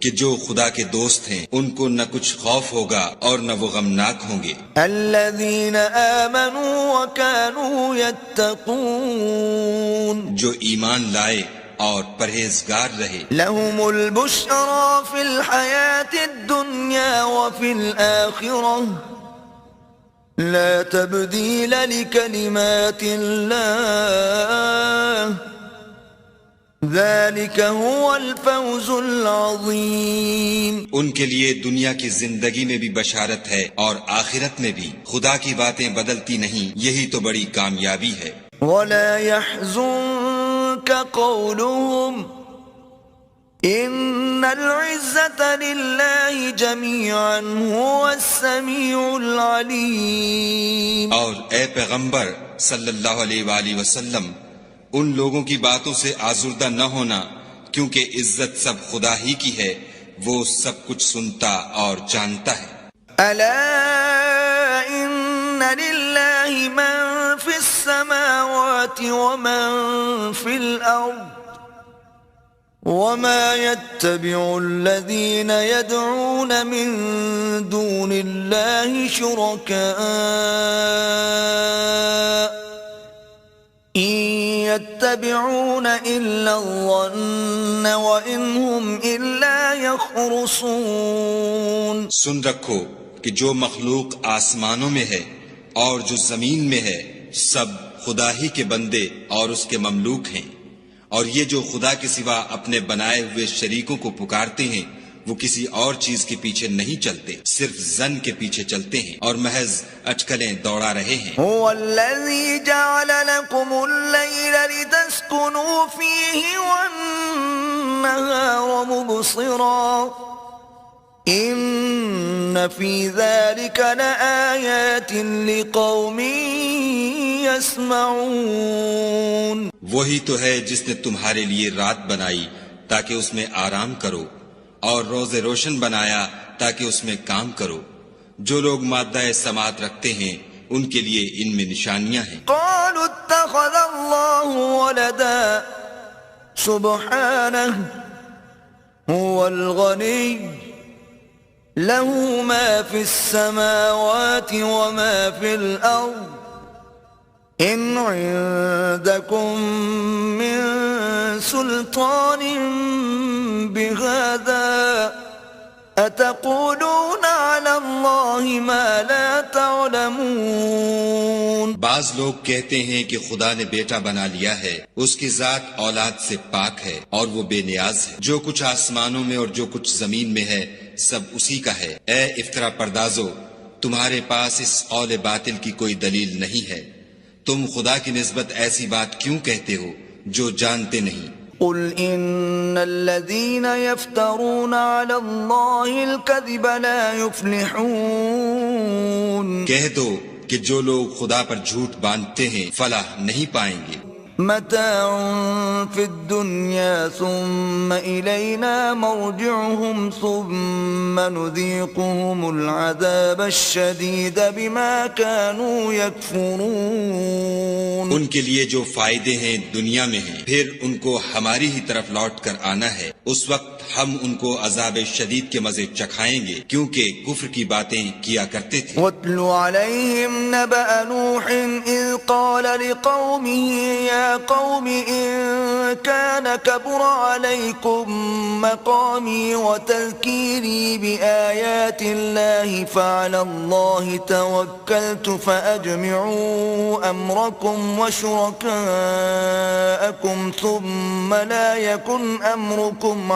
کہ جو خدا کے دوست ہیں ان کو نہ کچھ خوف ہوگا اور نہ وہ غمناک ہوں گے. الذين آمنوا وكانوا يتقون. جو ایمان لائے اور پرہیزگار رہے. لهم البشرى في الحياة الدنيا وفي الآخرة لا تبديل لكلمات الله ذلك هو الفوز العظيم. ان کے لیے دنیا کی زندگی میں بھی بشارت ہے اور آخرت میں بھی. خدا کی باتیں بدلتی نہیں یہی تو بڑی کامیابی ہے. ولا يحزنك قولهم ان العزة لله جميعا هو السميع العليم. اور اے پیغمبر صلی اللہ علیہ وآلہ وسلم ان لوگوں کی باتوں سے آزردہ نہ ہونا کیونکہ عزت سب خدا ہی کی ہے وہ سب کچھ سنتا اور جانتا ہے. الا ان لله من في السماوات ومن في الارض وما يتبع الذين يدعون من دون الله شركاء إن يتبعون إلا الظن وإن هم إلا يخرصون. سن رکھو کہ جو مخلوق آسمانوں میں ہے اور جو زمین میں ہے سب خدا ہی کے بندے اور اس کے مملوک ہیں اور یہ جو خدا کے سوا اپنے بنائے ہوئے شریکوں کو پکارتے ہیں وہ کسی اور چیز کے پیچھے نہیں چلتے صرف ظن کے پیچھے چلتے ہیں اور محض اٹکلیں دوڑا رہے ہیں. هو الذي جعل لكم الليل لتسكنوا فيه والنهار مبصرا ان في ذلك لآيات لقوم يسمعون. وہی تو ہے جس نے تمہارے لیے رات بنائی تاکہ اس میں آرام کرو اور روز روشن بنایا تاکہ اس میں کام کرو. جو لوگ مادہ سماعت رکھتے ہیں ان کے لیے ان میں نشانیاں ہیں. قالوا اتخذ الله ولدا سبحانه هو الغني له ما في السماوات وما في الأرض إن عندكم من سلطان بهذا أتقولون على الله ما لا تعلمون. بعض لوگ کہتے ہیں کہ خدا نے بیٹا بنا لیا ہے اس کی ذات اولاد سے پاک ہے اور وہ بے نیاز ہے. جو کچھ آسمانوں میں اور جو کچھ زمین میں ہے سب اسی کا ہے. اے افطرا پردازو تمہارے پاس اس قول باطل کی کوئی دلیل نہیں ہے. تم خدا کی نسبت ایسی بات کیوں کہتے ہو جو جانتے نہیں. قل ان الذين يفترون على الله الكذب لا يفلحون. کہہ دو کہ جو لوگ خدا پر جھوٹ باندھتے ہیں فلاح نہیں پائیں گے. متاع في الدنيا ثم إلينا مرجعهم ثم نذيقهم العذاب الشديد بما كانوا يكفرون. ان کے لیے جو فائدے ہیں دنیا میں ہیں، پھر ان کو ہماری ہی طرف لوٹ کر آنا ہے. اس وقت ہم ان کو عذاب شدید کے مزے چکھائیں گے کیونکہ کفر کی باتیں کیا کرتے تھے. واتل عليهم نبأ نوح إذ قال لقومه يا قوم إن كان كبر عليكم مقامي وتذكيري بآيات الله فعلى الله توكلت فأجمعوا أمركم وشركاءكم ثم لا يكن أمركم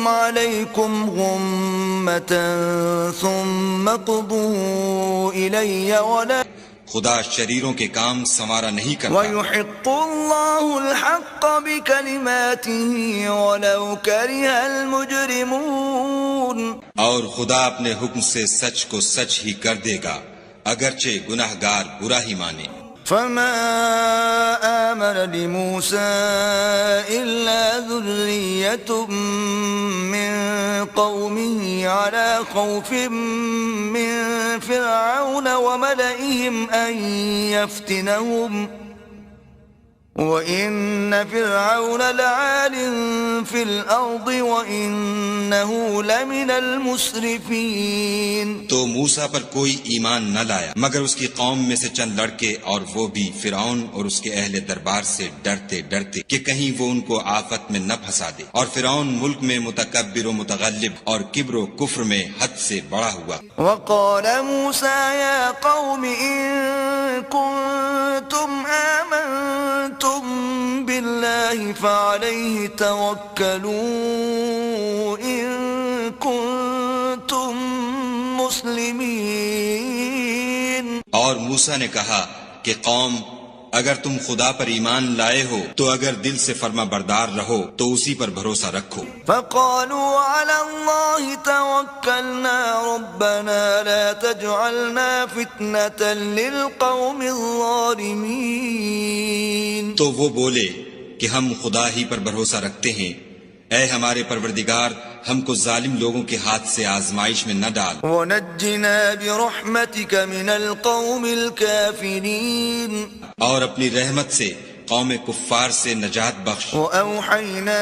عليكم غمة ثم قضوا إلي ولا خدا شریروں کے کام سنوارا نہیں کرتا. ويحق الله الحق بكلماته ولو كره المجرمون. اور خدا اپنے حکم سے سچ کو سچ ہی کر دے گا اگرچہ گناہگار برا ہی مانے. فما آمن لموسى إلا ذرية من قومه على خوف من فرعون وملئهم أن يفتنهم وَإِنَّ فِرْعَوْنَ لَعَالٍ فِي الْأَرْضِ وَإِنَّهُ لَمِنَ الْمُسْرِفِينَ. تو موسیٰ پر کوئی ایمان نہ لایا مگر اس کی قوم میں سے چند لڑکے، اور وہ بھی فرعون اور اس کے اہل دربار سے ڈرتے ڈرتے کہ کہیں وہ ان کو آفت میں نہ پھنسا دے. اور فرعون ملک میں متکبر و متغلب اور کبر و کفر میں حد سے بڑا ہوا. وَقَالَ مُوسَى يَا قَوْمِ إِن كُنتُمْ آمَنتُمْ بالله فعليه توكلوا إن كنتم مسلمين. اور موسیٰ نے کہا کہ قوم اگر تم خدا پر ایمان لائے ہو تو اگر دل سے فرما بردار رہو تو اسی پر بھروسہ رکھو. فقالوا على الله توكلنا ربنا لا تجعلنا فتنة للقوم الظالمين. تو وہ بولے کہ ہم خدا ہی پر بھروسہ رکھتے ہیں، اے ہمارے پروردگار ہم کو ظالم لوگوں کے ہاتھ سے آزمائش میں نہ ڈال. وَنَجِّنَا بِرَحْمَتِكَ مِنَ الْقَوْمِ الْكَافِرِينَ. اور اپنی رحمت سے قوم کفار سے نجات بخش. وَأَوْحَيْنَا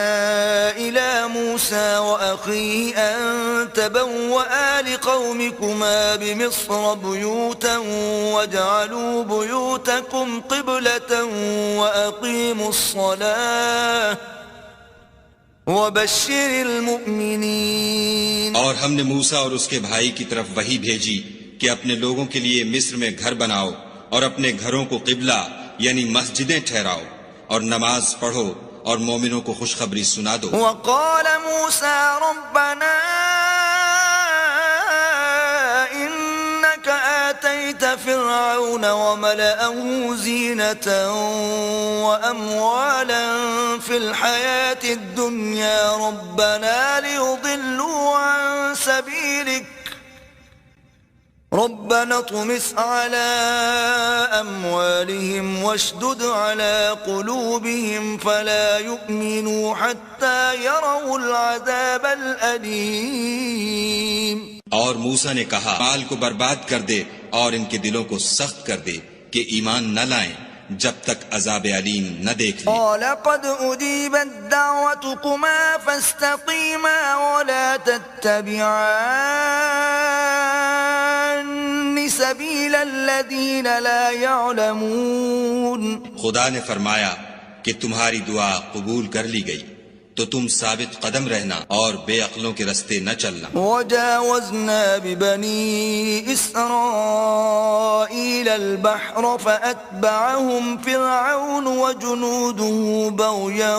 إِلَى مُوسَى وَأَخِيهِ أَن تَبَوَّآ لِقَوْمِكُمَا بِمِصْرَ بُيُوتًا وَاجْعَلُوا بُيُوتَكُمْ قِبْلَةً وَأَقِيمُوا الصَّلَاةَ وَبَشِّرِ الْمُؤْمِنِينَ. اور ہم نے موسیٰ اور اس کے بھائی کی طرف وحی بھیجی کہ اپنے لوگوں کے لیے مصر میں گھر بناؤ اور اپنے گھروں کو قبلہ یعنی مسجدیں ٹھہراؤ اور نماز پڑھو اور مومنوں کو خوشخبری سنا دو. وقال موسى ربنا إنك آتيت فرعون وملأه زينة وأموالا في الحياة الدنيا ربنا ليضلوا عن سبيلك ربنا اطمس على أموالهم واشدد على قلوبهم فلا يؤمنوا حتى يروا العذاب الأليم. اور موسیٰ نے کہا مال کو برباد کر دے اور ان کے دلوں کو سخت کر دے کہ ایمان نہ لائیں جب تک عذاب علیم نہ دیکھ لیں. قال قد أجيبت دعوتكما فاستقيما ولا تتبعان سبيل الذين لا يعلمون. خدا نے فرمایا کہ تمہاری دعا قبول کر لی گئی تو تم ثابت قدم رہنا اور بے عقلوں کے رستے نہ چلنا. وجاوزنا ببني إسرائيل البحر فأتبعهم فرعون وجنوده بغيا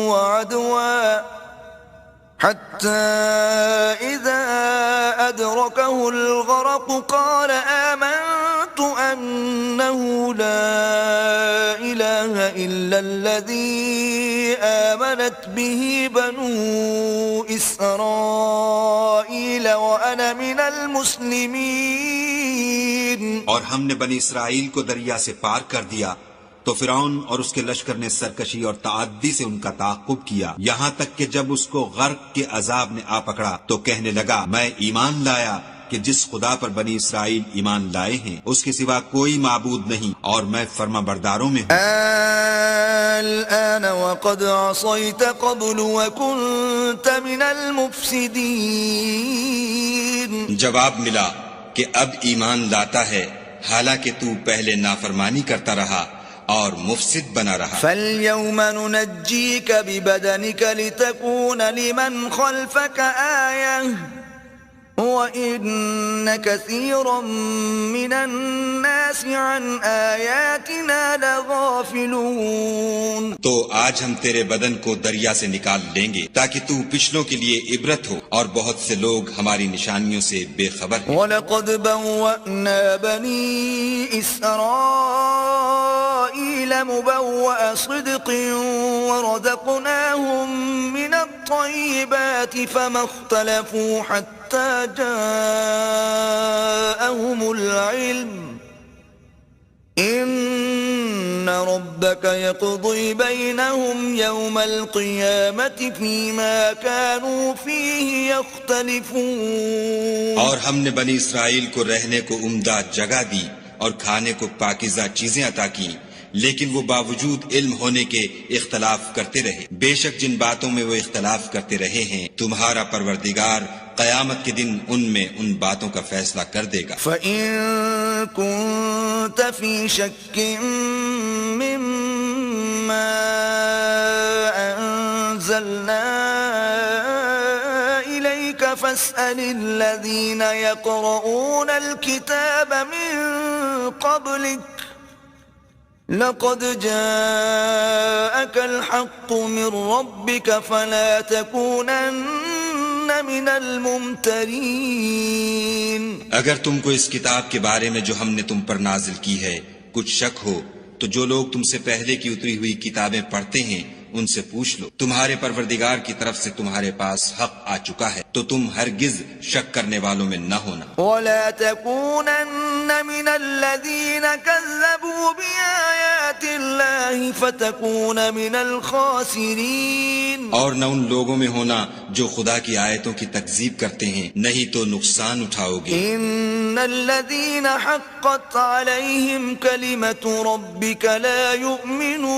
وعدوا حتى إذا أدركه الغرق قال آمنت أنه لا إله إلا الذي آمنت به بنو إسرائيل وأنا من المسلمين. اور ہم نے بنی اسرائیل کو دریا سے پار کر دیا تو فرعون اور اس کے لشکر نے سرکشی اور تعدی سے ان کا تعاقب کیا، یہاں تک کہ جب اس کو غرق کے عذاب نے آ پکڑا تو کہنے لگا میں ایمان لایا کہ جس خدا پر بنی اسرائیل ایمان لائے ہیں اس کے سوا کوئی معبود نہیں اور میں فرما برداروں میں ہوں. الآن وقد عصيت قبل وكنت من المفسدين. جواب ملا کہ اب ایمان لاتا ہے حالانکہ تو پہلے نافرمانی کرتا رہا اور مفسد بنا رہا. فَالْيَوْمَ نُنَجِّيكَ بِبَدَنِكَ لِتَكُونَ لِمَنْ خَلْفَكَ آيَةً وَإِنَّ كَثِيرًا مِنَ النَّاسِ عَنْ آيَاتِنَا لَغَافِلُونَ. تو آج ہم تیرے بدن کو دریا سے نکال لیں گے تاکہ تو پچھلوں کے لیے عبرت ہو، اور بہت سے لوگ ہماری نشانیوں سے بے خبر ہیں. وَلَقَدْ بَوَّأْنَا بَنِي إِسْرَائِيلَ مُبَوَّأَ صِدْقٍ وَرَزَقْنَاهُمْ مِنَ الطَّيِّبَاتِ فَمَا اخْتَلَفُوا حَتَّى جاءهم العلم إن ربك يقضي بينهم يوم القيامة فيما كانوا فيه يختلفون. اور ہم نے بنی اسرائیل کو رہنے کو عمدہ جگہ دی اور کھانے کو پاکیزہ چیزیں عطا کی، لیکن وہ باوجود علم ہونے کے اختلاف کرتے رہے. بے شک جن باتوں میں وہ اختلاف کرتے رہے ہیں تمہارا پروردگار قیامت کے دن ان میں ان باتوں کا فیصلہ کر دے گا. فَإِن كُنتَ فِي شَكٍّ مِّمَّا أَنزَلْنَا إِلَيْكَ فَاسْأَلِ الَّذِينَ يَقْرَؤُونَ الْكِتَابَ مِن قَبْلِكَ لَقَدْ جَاءَكَ الْحَقُّ مِن رَّبِّكَ فَلَا تَكُونَنَّ مِنَ الْمُمْتَرِينَ. اگر تم کو اس کتاب کے بارے میں جو ہم نے تم پر نازل کی ہے کچھ شک ہو تو جو لوگ تم سے پہلے کی اتری ہوئی کتابیں پڑھتے ہیں ان سے پوچھ لو، تمہارے پروردگار کی طرف سے تمہارے پاس حق آ چکا ہے تو تم ہرگز شک کرنے والوں میں نہ ہونا. وَلَا تَكُونَنَّ مِنَ الَّذِينَ كَذَّبُوا بِآيَاتِ اللَّهِ فَتَكُونَ مِنَ الْخَاسِرِينَ. اور نہ ان لوگوں میں ہونا جو خدا کی آیتوں کی تکذیب کرتے ہیں، نہیں تو نقصان اٹھاؤ گے. إِنَّ الَّذِينَ حَقَّتْ عَلَيْهِمْ كَلِمَةُ رَبِّكَ لَا يُؤْمِنُونَ.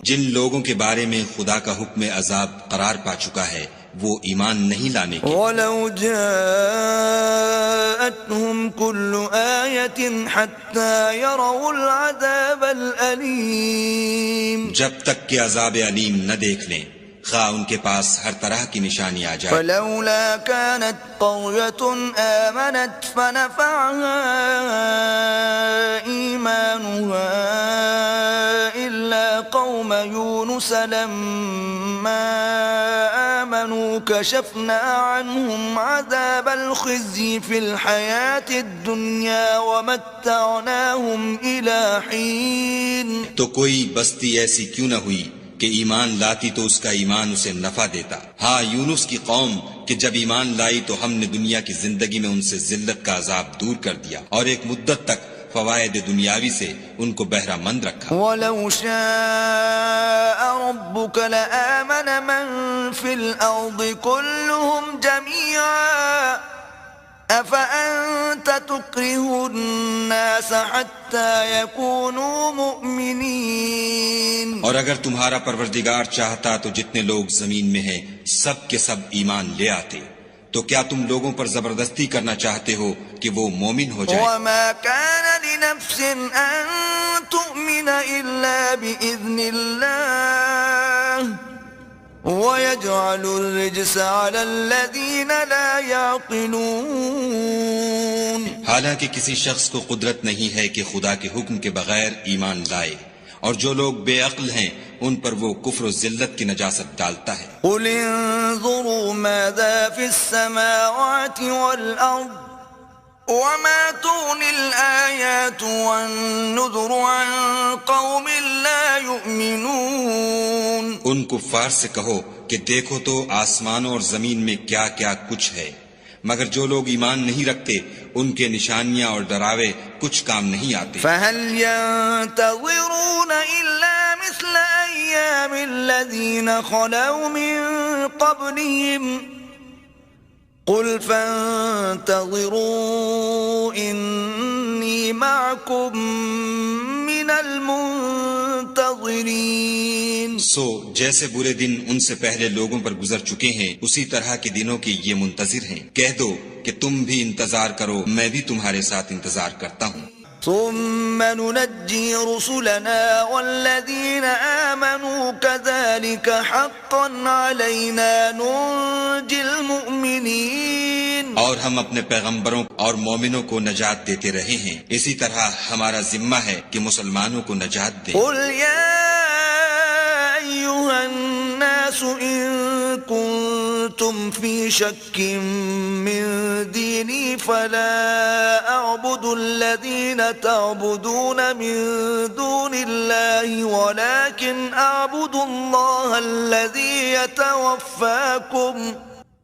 جن لوگوں کے بارے میں خدا کا حکم عذاب قرار پا چکا ہے وہ ایمان نہیں لانے کے. وَلَوْ جَاءَتْهُمْ كُلُّ آيَةٍ حَتَّى يَرَوْا الْعَذَابَ الْأَلِيمَ. جب تک کہ عذاب علیم نہ دیکھ لیں، خواہ ان کے پاس ہر طرح کی نشانی آ جائے. فَلَوْلَا كَانَتْ قَرْيَةٌ آمَنَتْ فَنَفَعَهَا إِيمَانُهَا إِلَّا قَوْمَ يُونُسَ لَمَّا آمَنُوا كَشَفْنَا عَنْهُمْ عَذَابَ الْخِزْيِ فِي الْحَيَاةِ الدُّنْيَا وَمَتَّعْنَاهُمْ إِلَى حِينٍ. تو کوئی بستی ایسی کیوں نہ ہوئی کہ ایمان لاتی تو اس کا ایمان اسے نفع دیتا. ہاں یونس کی قوم کہ جب ایمان لائی تو ہم نے دنیا کی زندگی میں ان سے ذلت کا عذاب دور کر دیا اور ایک مدت تک فوائد دنیاوی سے ان کو بہرہ مند رکھا. وَلَوْ شَاءَ رَبُّكَ لَآمَنَ مَن فِي الْأَرْضِ كُلُّهُمْ جَمِيعًا أَفَأَنْتَ تُكْرِهُ النَّاسَ حَتَّى يَكُونُوا مُؤْمِنِينَ. اور اگر تمہارا پروردگار چاہتا تو جتنے لوگ زمین میں ہیں سب کے سب ایمان لے آتے. تو کیا تم لوگوں پر زبردستی کرنا چاہتے ہو کہ وہ مومن ہو جائیں؟ وَمَا كَانَ لِنَفْسٍ أَن تُؤْمِنَ إِلَّا بِإِذْنِ اللَّهِ وَيَجْعَلُ الرِّجْسَ عَلَى الَّذِينَ لَا يَعْقِلُونَ. حالانکہ کسی شخص کو قدرت نہیں ہے کہ خدا کے حکم کے بغیر ایمان لائے، اور جو لوگ بے عقل ہیں ان پر وہ کفر و ذلت کی نجاست ڈالتا ہے. قُلِ انظُرُوا مَاذَا فِي السَّمَاوَاتِ وَالْأَرْضِ وما تغني الآيات والنذر عن قوم لا يؤمنون. ان کفار سے کہو کہ دیکھو تو آسمانوں اور زمین میں کیا کیا کچھ ہے، مگر جو لوگ ایمان نہیں رکھتے ان کے نشانیاں اور ڈراوے کچھ کام نہیں آتے. فهل ينتظرون إلا مثل أيام الذين خلوا من قبلهم قل فانتظروا إني معكم من المنتظرين. سو جیسے برے دن ان سے پہلے لوگوں پر گزر چکے ہیں اسی طرح کے دنوں کے یہ منتظر ہیں. کہہ دو کہ تم بھی انتظار کرو، میں بھی تمہارے ساتھ انتظار کرتا ہوں. ثم ننجي رسلنا والذين آمنوا كذلك حقا علينا ننجي المؤمنين. اور ہم اپنے پیغمبروں اور مومنوں کو نجات دیتے رہے ہیں، اسی طرح ہمارا ذمہ ہے کہ مسلمانوں کو نجات دیں. قل يا أيها الناس إن كنتم في شك من ديني فلا أعبد الذين تعبدون من دون الله ولكن أعبد الله الذي يتوفاكم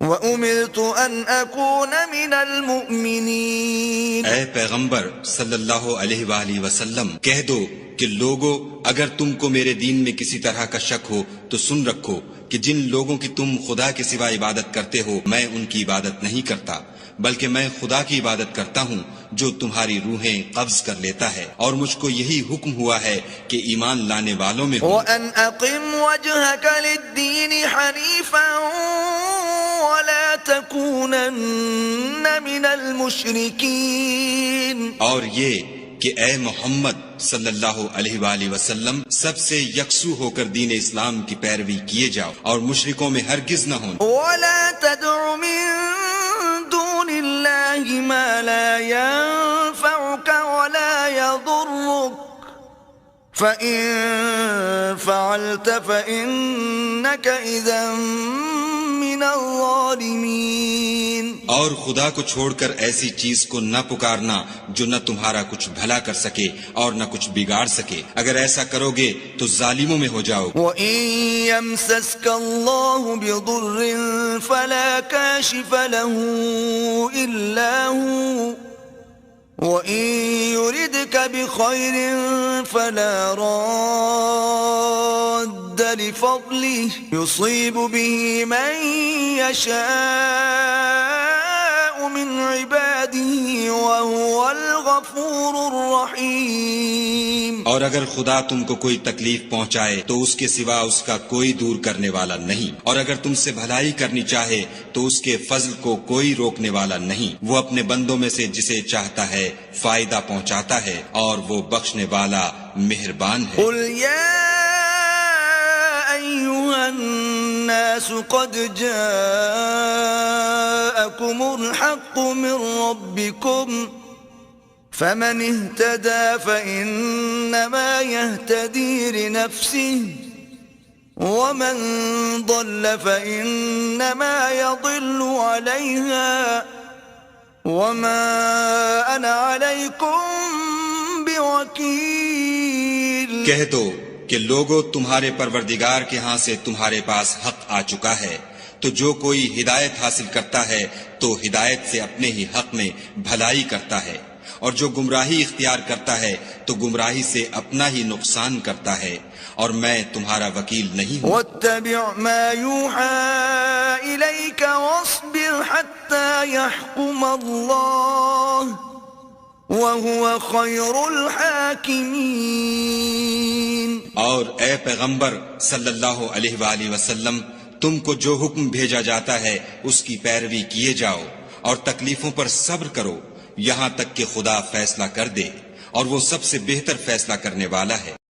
وَأُمِرْتُ أَنْ أَكُونَ مِنَ الْمُؤْمِنِينَ. اے پیغمبر صلی اللہ علیہ وآلہ وسلم کہہ دو کہ لوگو اگر تم کو میرے دین میں کسی طرح کا شک ہو تو سن رکھو کہ جن لوگوں کی تم خدا کے سوا عبادت کرتے ہو میں ان کی عبادت نہیں کرتا، بلکہ میں خدا کی عبادت کرتا ہوں جو تمہاری روحیں قبض کر لیتا ہے، اور مجھ کو یہی حکم ہوا ہے کہ ایمان لانے والوں میں ہوں. وَأَنْ أَقِمْ وَجْهَكَ لِلدِّينِ حَنِيفًا وَلَا تَكُونَنَّ مِنَ الْمُشْرِكِينَ. اور یہ کہ اے محمد صلی اللہ علیہ وآلہ وسلم سب سے یکسو ہو کر دین اسلام کی پیروی کیے جاؤ اور مشرکوں میں ہرگز نہ ہوں. وَلَا تَدْعُ مِن دُونِ اللَّهِ مَا لَا يَنفَعُكَ وَلَا يَضُرُّكَ فَإِن فَعَلْتَ فَإِنَّكَ إِذًا مِنَ الظَّالِمِينَ. اور خدا کو چھوڑ کر ایسی چیز کو نہ پکارنا جو نہ تمہارا کچھ بھلا کر سکے اور نہ کچھ بگاڑ سکے، اگر ایسا کرو گے تو ظالموں میں ہو جاؤ. وَإِن يَمْسَسْكَ اللَّهُ بِضُرٍّ فَلَا كَاشِفَ لَهُ إِلَّا هُوَ وَإِن يُرِدْكَ بِخَيْرٍ فَلَا رَادَّ لِفَضْلِهِ يُصِيبُ بِهِ مَن يَشَاءُ مِنْ عِبَادِهِ وَهُوَ الْغَفُورُ الرَّحِيمُ. اور اگر خدا تم کو کوئی تکلیف پہنچائے تو اس کے سوا اس کا کوئی دور کرنے والا نہیں، اور اگر تم سے بھلائی کرنی چاہے تو اس کے فضل کو کوئی روکنے والا نہیں. وہ اپنے بندوں میں سے جسے چاہتا ہے فائدہ پہنچاتا ہے اور وہ بخشنے والا مہربان ہے. قل يا أيها الناس قد جاءكم الحق من ربكم فمن اهتدى فإنما يهتدي لنفسه ومن ضل فإنما يضل عليها وما أنا عليكم بوكيل. کہہ دو کہ لوگو تمہارے پروردگار کے ہاں سے تمہارے پاس حق آ چکا ہے، تو جو کوئی ہدایت حاصل کرتا ہے تو ہدایت سے اپنے ہی حق میں بھلائی کرتا ہے، اور جو گمراہی اختیار کرتا ہے تو گمراہی سے اپنا ہی نقصان کرتا ہے، اور میں تمہارا وکیل نہیں ہوں. واتبع ما يوحى إليك واصبر حتى يحكم الله وهو خير الحاكمين. اور اے پیغمبر صلی اللہ علیہ وآلہ وسلم تم کو جو حکم بھیجا جاتا ہے اس کی پیروی کیے جاؤ اور تکلیفوں پر صبر کرو یہاں تک کہ خدا فیصلہ کر دے، اور وہ سب سے بہتر فیصلہ کرنے والا ہے.